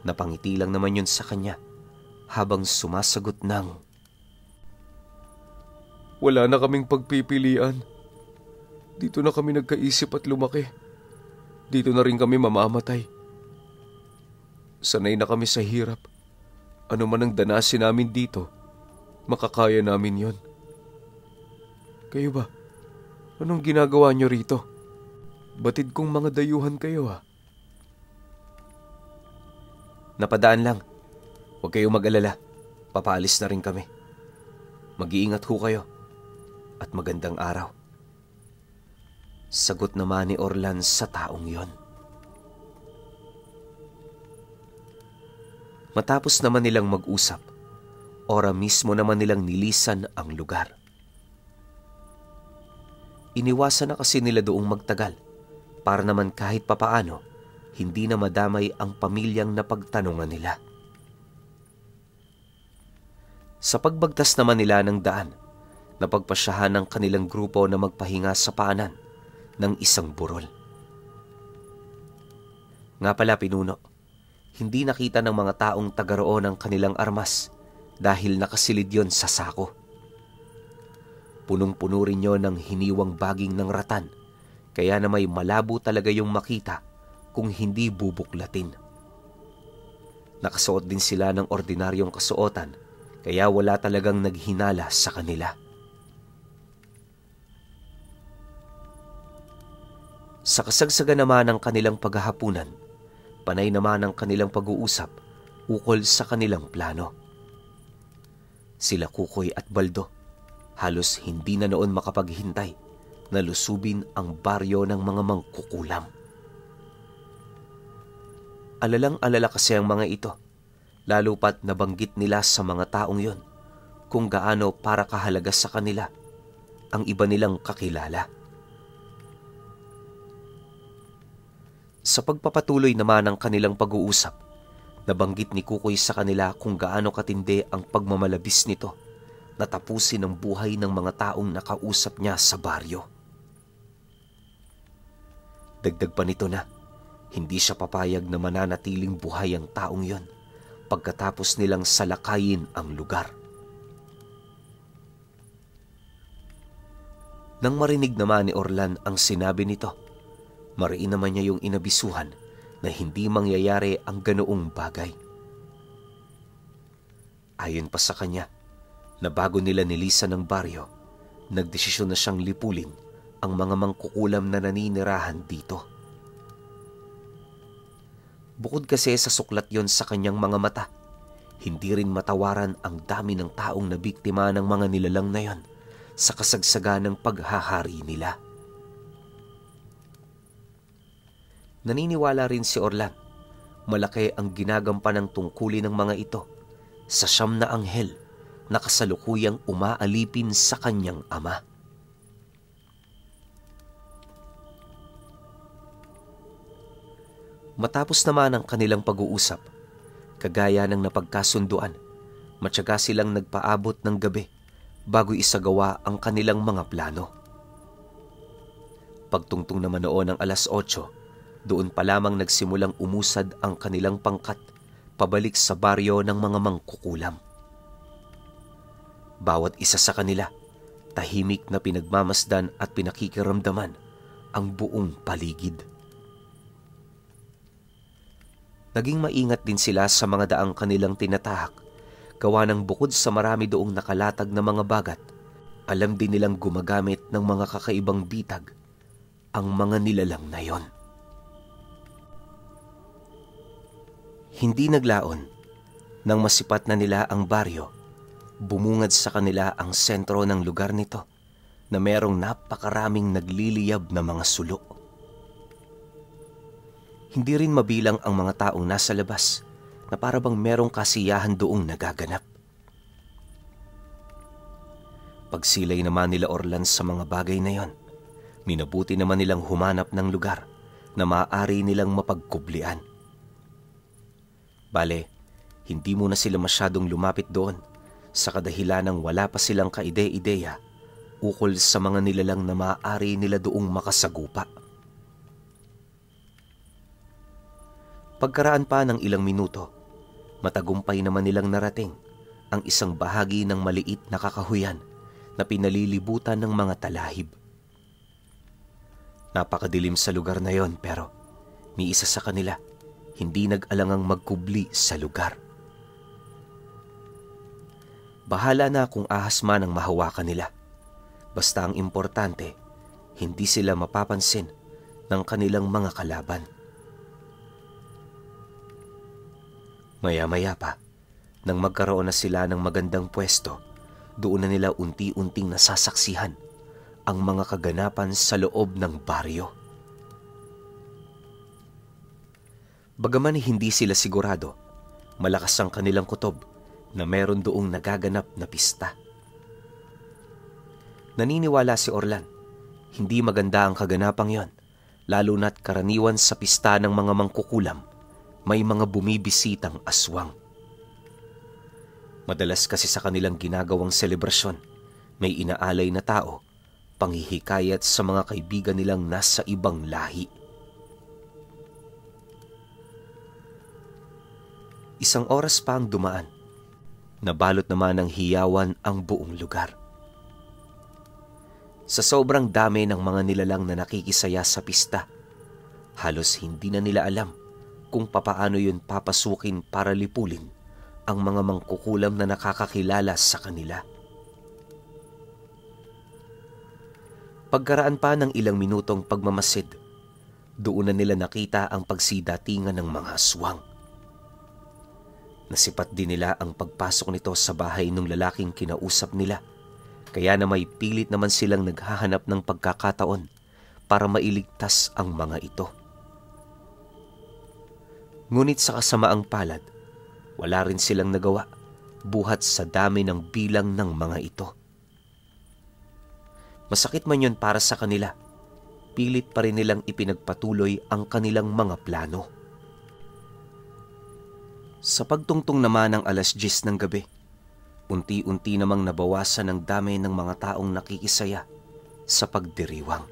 napangiti lang naman yun sa kanya habang sumasagot ng, Wala na kaming pagpipilian. Dito na kami nagkaisip at lumaki. Dito na rin kami mamamatay. Sanay na kami sa hirap. Ano man ang danasin namin dito, makakaya namin yon. Kayo ba? Anong ginagawa nyo rito? Batid kong mga dayuhan kayo ha. Napadaan lang. Huwag kayong mag-alala. Papaalis na rin kami. Mag-iingat ho kayo. At magandang araw. Sagot naman ni Orlan sa taong yon. Matapos naman nilang mag-usap, ora mismo naman nilang nilisan ang lugar. Iniwasan na kasi nila doong magtagal para naman kahit papaano hindi na madamay ang pamilyang napagtanungan nila. Sa pagbagtas naman nila ng daan, napagpasyahan ng kanilang grupo na magpahinga sa paanan ng isang burol. Nga pala pinuno, hindi nakita ng mga taong taga-roon ang kanilang armas dahil nakasilid yon sa sako. Punong-puno rin yon ng hiniwang baging ng ratan, kaya na may malabo talaga yung makita kung hindi bubuklatin. Nakasuot din sila ng ordinaryong kasuotan, kaya wala talagang naghinala sa kanila. Sa kasagsagan naman ng kanilang paghahapunan, panay naman ang kanilang pag-uusap ukol sa kanilang plano. Sila Kukoy at Baldo, halos hindi na noon makapaghintay na lusubin ang baryo ng mga mangkukulam. Alalang-alala kasi ang mga ito, lalo pat nabanggit nila sa mga taong yon kung gaano para kahalaga sa kanila ang iba nilang kakilala. Sa pagpapatuloy naman ng kanilang pag-uusap, nabanggit ni Kukoy sa kanila kung gaano katindi ang pagmamalabis nito na tapusin ang buhay ng mga taong nakausap niya sa baryo. Dagdag pa nito na hindi siya papayag na mananatiling buhay ang taong yon pagkatapos nilang salakayin ang lugar. Nang marinig naman ni Orlan ang sinabi nito, mariin naman niya yung inabisuhan na hindi mangyayari ang ganoong bagay. Ayon pa sa kanya, na bago nila nilisan ng baryo, nagdesisyon na siyang lipulin ang mga mangkukulam na naninirahan dito. Bukod kasi sa suklat yon sa kanyang mga mata, hindi rin matawaran ang dami ng taong nabiktima ng mga nilalang na yon sa kasagsagan ng paghahari nila. Naniniwala rin si Orlan, malaki ang ginagampanang tungkulin ng mga ito sa 9 na anghel na kasalukuyang umaalipin sa kanyang ama. Matapos naman ang kanilang pag-uusap, Kagaya ng napagkasunduan, matyaga silang nagpaabot ng gabi bago isagawa ang kanilang mga plano. Pagtungtong naman noon ng 8:00, doon pa lamang nagsimulang umusad ang kanilang pangkat pabalik sa baryo ng mga mangkukulam. Bawat isa sa kanila, tahimik na pinagmamasdan at pinakikiramdaman ang buong paligid. Naging maingat din sila sa mga daang kanilang tinatahak, gawa ng bukod sa marami doong nakalatag na mga bagat, alam din nilang gumagamit ng mga kakaibang bitag ang mga nilalang na yon. Hindi naglaon nang masipat na nila ang baryo, bumungad sa kanila ang sentro ng lugar nito na merong napakaraming nagliliyab na mga sulo. Hindi rin mabilang ang mga taong nasa labas na para bang merong kasiyahan doong nagaganap. Pagsilay naman nila Orlan sa mga bagay na yon, minabuti naman nilang humanap ng lugar na maaari nilang mapagkublian. Bale, hindi muna sila masyadong lumapit doon sa kadahilanang wala pa silang kaide-ideya ukol sa mga nilalang na maaari nila doong makasagupa. Pagkaraan pa ng ilang minuto, matagumpay naman nilang narating ang isang bahagi ng maliit na kakahuyan na pinalilibutan ng mga talahib. Napakadilim sa lugar na yon, pero may isa sa kanila hindi nag-alangang magkubli sa lugar. Bahala na kung ahas man ang mahawakan nila. Basta ang importante, hindi sila mapapansin ng kanilang mga kalaban. Maya-maya pa, nang magkaroon na sila ng magandang pwesto, doon na nila unti-unting nasasaksihan ang mga kaganapan sa loob ng baryo. Bagaman hindi sila sigurado, malakas ang kanilang kutob na meron doong nagaganap na pista. Naniniwala si Orlan, hindi maganda ang kaganapang yon, lalo na't karaniwan sa pista ng mga mangkukulam, may mga bumibisitang aswang. Madalas kasi sa kanilang ginagawang selebrasyon, may inaalay na tao, panghihikayat sa mga kaibigan nilang nasa ibang lahi. Isang oras pa ang dumaan, nabalot naman ng hiyawan ang buong lugar. Sa sobrang dami ng mga nilalang na nakikisaya sa pista, halos hindi na nila alam kung papaano yun papasukin para lipulin ang mga mangkukulam na nakakakilala sa kanila. Pagkaraan pa ng ilang minutong pagmamasid, doon na nila nakita ang pagsidatingan ng mga aswang. Nasipat din nila ang pagpasok nito sa bahay ng lalaking kinausap nila, kaya na may pilit naman silang naghahanap ng pagkakataon para mailigtas ang mga ito. Ngunit sa kasamaang palad, wala rin silang nagawa buhat sa dami ng bilang ng mga ito. Masakit man yun para sa kanila, pilit pa rin nilang ipinagpatuloy ang kanilang mga plano. Sa pagtungtong naman ng 10:00 ng gabi, unti-unti namang nabawasan ang dami ng mga taong nakikisaya sa pagdiriwang.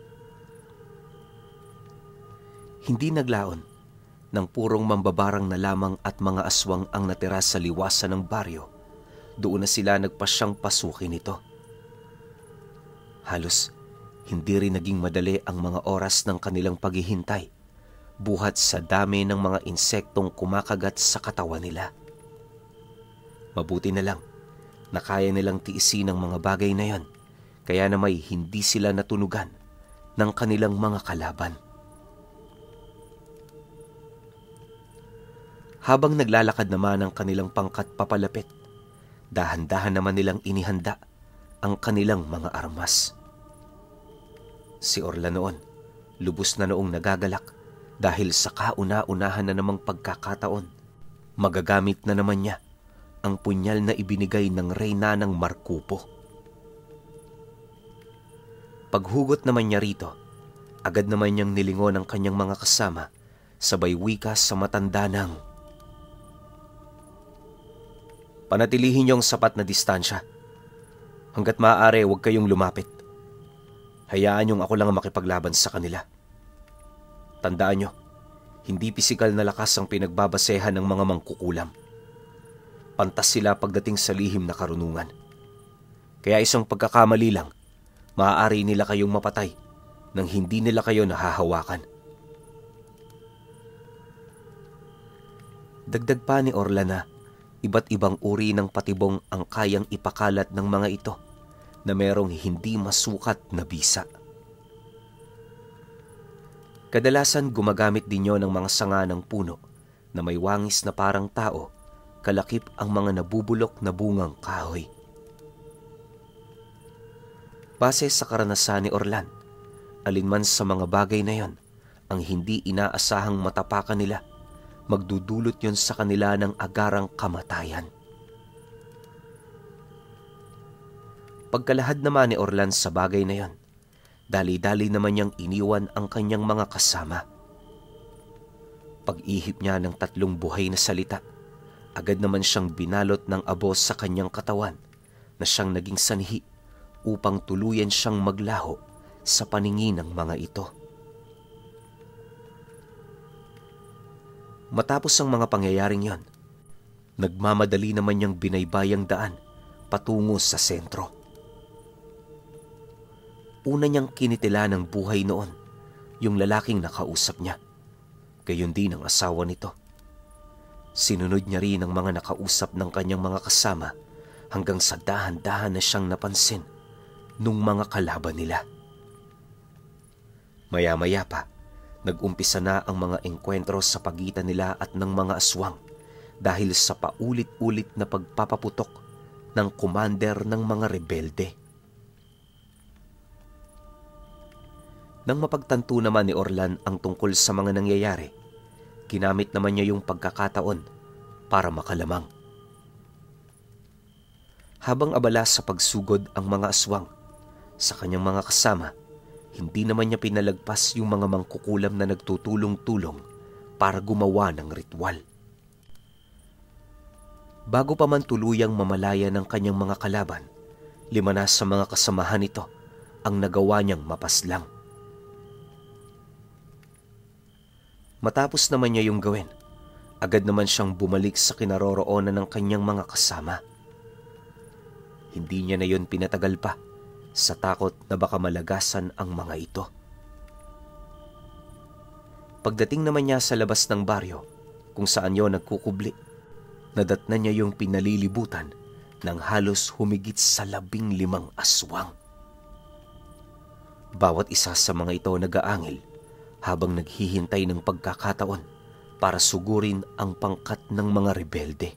Hindi naglaon nang purong mambabarang na lamang at mga aswang ang natira sa liwasan ng baryo, doon na sila nagpasyang pasukin ito. Halos hindi rin naging madali ang mga oras ng kanilang paghihintay, buhat sa dami ng mga insektong kumakagat sa katawan nila. Mabuti na lang na kaya nilang tiisin ang mga bagay na yon, kaya na may hindi sila natunugan ng kanilang mga kalaban. Habang naglalakad naman ang kanilang pangkat papalapit, dahan-dahan naman nilang inihanda ang kanilang mga armas. Si Orlan noon, lubos na noong nagagalak dahil sa kauna-unahan na namang pagkakataon, magagamit na naman niya ang punyal na ibinigay ng reyna ng Markupo. Paghugot naman niya rito, agad naman niyang nilingon ang kanyang mga kasama, sabay wika sa matanda ng, Panatilihin niyo ang sapat na distansya. Hanggat maaari, huwag kayong lumapit. Hayaan niyong ako lang ang makipaglaban sa kanila. Tandaan niyo, hindi pisikal na lakas ang pinagbabasehan ng mga mangkukulam. Pantas sila pagdating sa lihim na karunungan. Kaya isang pagkakamali lang, maaari nila kayong mapatay nang hindi nila kayo nahahawakan. Dagdag pa ni Orlan na iba't ibang uri ng patibong ang kayang ipakalat ng mga ito na merong hindi masukat na bisa. Kadalasan gumagamit din yon ng mga sanga ng puno na may wangis na parang tao, kalakip ang mga nabubulok na bungang kahoy. Base sa karanasan ni Orlan, alinman sa mga bagay na yon ang hindi inaasahang matapakan nila, magdudulot yon sa kanila ng agarang kamatayan. Pagkalahad naman ni Orlan sa bagay na yon, dali-dali naman niyang iniwan ang kanyang mga kasama. Pag-ihip niya ng 3 buhay na salita, agad naman siyang binalot ng abo sa kanyang katawan na siyang naging sanhi upang tuluyan siyang maglaho sa paningin ng mga ito. Matapos ang mga pangyayaring yon, nagmamadali naman niyang binaybayang daan patungo sa sentro. Una niyang kinitila ng buhay noon yung lalaking nakausap niya, gayon din ang asawa nito. Sinunod niya rin ang mga nakausap ng kanyang mga kasama hanggang sa dahan-dahan na siyang napansin nung mga kalaban nila. Maya-maya pa, nag-umpisa na ang mga engkwentro sa pagitan nila at ng mga aswang dahil sa paulit-ulit na pagpapaputok ng commander ng mga rebelde. Nang mapagtanto naman ni Orlan ang tungkol sa mga nangyayari, ginamit naman niya yung pagkakataon para makalamang. Habang abala sa pagsugod ang mga aswang sa kanyang mga kasama, hindi naman niya pinalagpas yung mga mangkukulam na nagtutulong-tulong para gumawa ng ritual. Bago pa man tuluyang mamalaya ng kanyang mga kalaban, 5 na sa mga kasamahan nito ang nagawa niyang mapaslang. Matapos naman niya yung gawin, agad naman siyang bumalik sa kinaroroonan ng kanyang mga kasama. Hindi niya na yun pinatagal pa sa takot na baka malagasan ang mga ito. Pagdating naman niya sa labas ng baryo, kung saan yun nagkukubli, nadatnan niya yung pinalilibutan ng halos humigit sa 15 aswang. Bawat isa sa mga ito nag-aangil habang naghihintay ng pagkakataon para sugurin ang pangkat ng mga rebelde.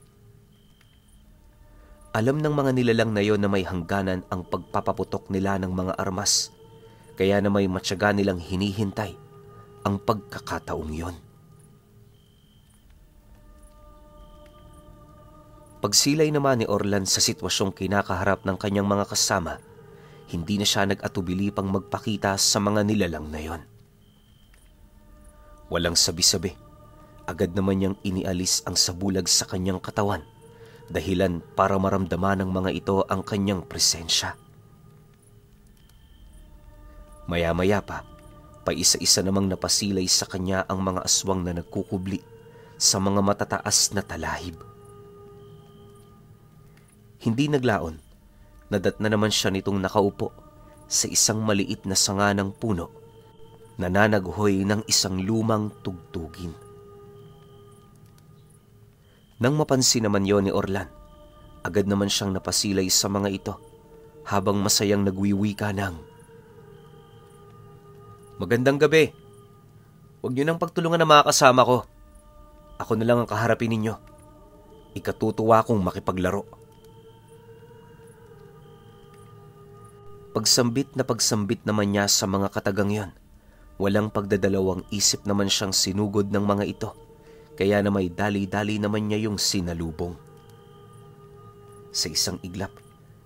Alam ng mga nilalang na yon na may hangganan ang pagpapaputok nila ng mga armas, kaya na may matyaga nilang hinihintay ang pagkakataong yon. Pagsilay naman ni Orlan sa sitwasyong kinakaharap ng kanyang mga kasama, hindi na siya nag-atubili pang magpakita sa mga nilalang na yon. Walang sabi-sabi, agad naman niyang inialis ang sabulag sa kanyang katawan, dahilan para maramdaman ng mga ito ang kanyang presensya. Maya-maya pa, paisa-isa namang napasilay sa kanya ang mga aswang na nagkukubli sa mga matataas na talahib. Hindi naglaon, nadatna naman siya nitong nakaupo sa isang maliit na sanga ng puno, nananaghoy ng isang lumang tugtugin. Nang mapansin naman yon ni Orlan, agad naman siyang napasilay sa mga ito habang masayang nagwiwika ng, "Magandang gabi. Huwag niyo nang pagtulungan ang mga kasama ko. Ako na lang ang kaharapin ninyo. Ikatutuwa kong makipaglaro." Pagsambit naman niya sa mga katagang yon, walang pagdadalawang isip naman siyang sinugod ng mga ito, kaya na may dali-dali naman niya yung sinalubong. Sa isang iglap,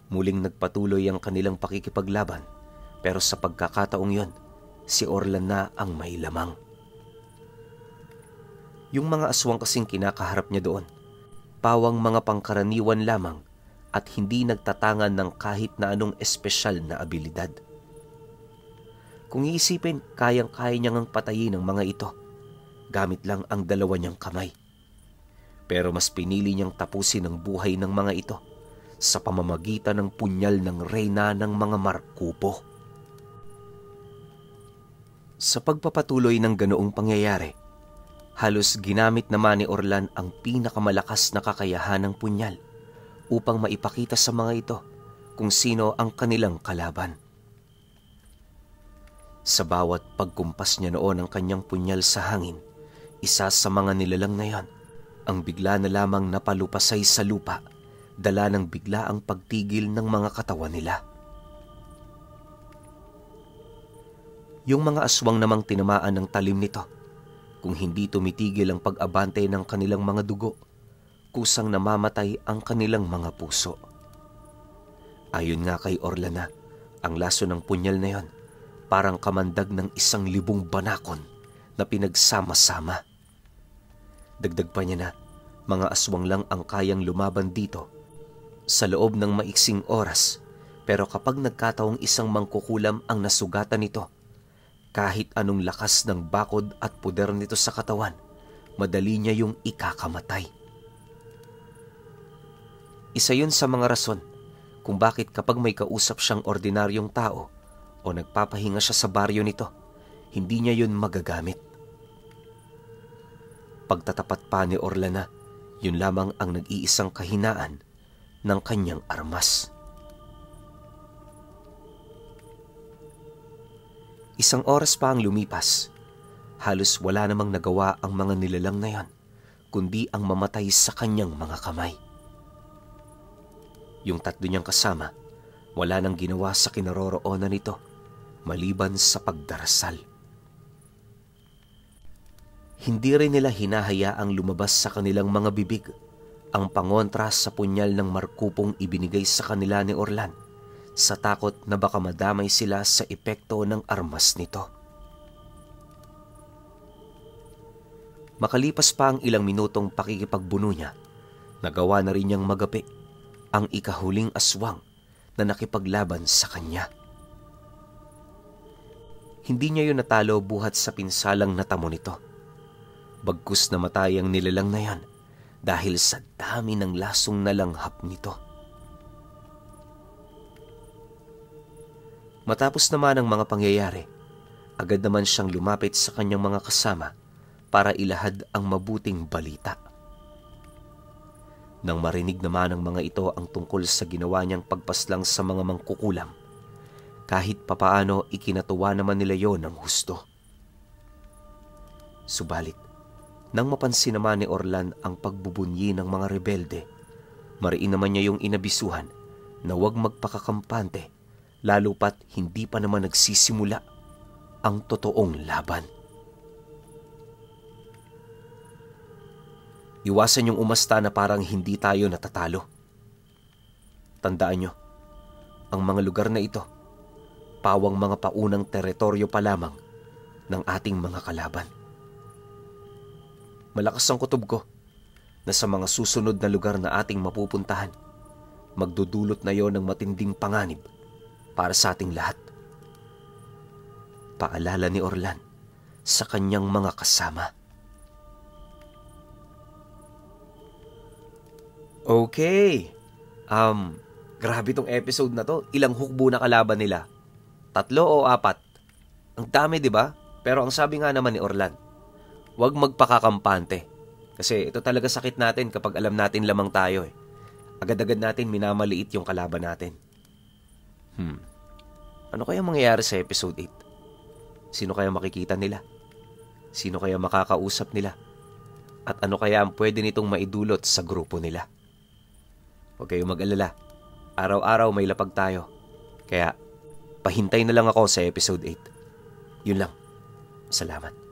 muling nagpatuloy ang kanilang pakikipaglaban, pero sa pagkakataong yon, si Orlan na ang may lamang. Yung mga aswang kasing kinakaharap niya doon, pawang mga pangkaraniwan lamang at hindi nagtatangan ng kahit na anong espesyal na abilidad. Kung iisipin, kayang-kaya niyang patayin ang mga ito gamit lang ang dalawa niyang kamay. Pero mas pinili niyang tapusin ang buhay ng mga ito sa pamamagitan ng punyal ng reyna ng mga Markupo. Sa pagpapatuloy ng ganoong pangyayari, halos ginamit naman ni Orlan ang pinakamalakas na kakayahan ng punyal upang maipakita sa mga ito kung sino ang kanilang kalaban. Sa bawat pagkumpas niya noon ng kanyang punyal sa hangin, isa sa mga nilalang na yon ang bigla na lamang napalupasay sa lupa, dala ng bigla ang pagtigil ng mga katawan nila. Yung mga aswang namang tinamaan ng talim nito, kung hindi tumitigil ang pag-abante ng kanilang mga dugo, kusang namamatay ang kanilang mga puso. Ayon nga kay Orlan, ang laso ng punyal na yon parang kamandag ng 1,000 banakon na pinagsama-sama. Dagdag pa niya na, mga aswang lang ang kayang lumaban dito sa loob ng maiksing oras, pero kapag nagkataong isang mangkukulam ang nasugatan nito, kahit anong lakas ng bakod at puder nito sa katawan, madali niya yung ikakamatay. Isa yun sa mga rason kung bakit kapag may kausap siyang ordinaryong tao o nagpapahinga siya sa baryo nito, hindi niya yun magagamit. Pagtatapat pa ni Orlan, yun lamang ang nag-iisang kahinaan ng kanyang armas. Isang oras pa ang lumipas, halos wala namang nagawa ang mga nilalang na yon, kundi ang mamatay sa kanyang mga kamay. Yung 3 niyang kasama, wala nang ginawa sa kinaroroonan nito, maliban sa pagdarasal. Hindi rin nila hinahayaang lumabas sa kanilang mga bibig ang pangontra sa punyal ng Markupong ibinigay sa kanila ni Orlan, sa takot na baka madamay sila sa epekto ng armas nito. Makalipas pa ang ilang minutong pakikipagbuno niya, nagawa na rin niyang magapi ang ikahuling aswang na nakipaglaban sa kanya. Hindi niya yun natalo buhat sa pinsalang natamo nito. Bagkus namatay ang nilalang na yan dahil sa dami ng lasong nalanghap nito. Matapos naman ang mga pangyayari, agad naman siyang lumapit sa kanyang mga kasama para ilahad ang mabuting balita. Nang marinig naman ng mga ito ang tungkol sa ginawa niyang pagpaslang sa mga mangkukulam, kahit papaano ikinatuwa naman nila yon ng husto. Subalit, nang mapansin naman ni Orlan ang pagbubunyi ng mga rebelde, mariin naman niya yung inabisuhan na huwag magpakakampante, lalo pat hindi pa naman nagsisimula ang totoong laban. Iwasan yung umasta na parang hindi tayo natatalo. Tandaan nyo, ang mga lugar na ito, pawang mga paunang teritoryo pa lamang ng ating mga kalaban. Malakas ang kutob ko na sa mga susunod na lugar na ating mapupuntahan, magdudulot na yon ng matinding panganib para sa ating lahat. Paalala ni Orlan sa kanyang mga kasama. Okay. Grabe tong episode na to. Ilang hukbo na kalaban nila? 3 o 4? Ang dami, di ba? Pero ang sabi nga naman ni Orlan, huwag magpakakampante. Kasi ito talaga sakit natin kapag alam natin lamang tayo eh. Agad-agad natin minamaliit yung kalaban natin. Ano kaya mangyayari sa episode 8? Sino kaya makikita nila? Sino kaya makakausap nila? At ano kaya ang pwede nitong maidulot sa grupo nila? Huwag kayong mag-alala. Araw-araw may lapag tayo. Kaya pahintay na lang ako sa episode 8. Yun lang. Salamat.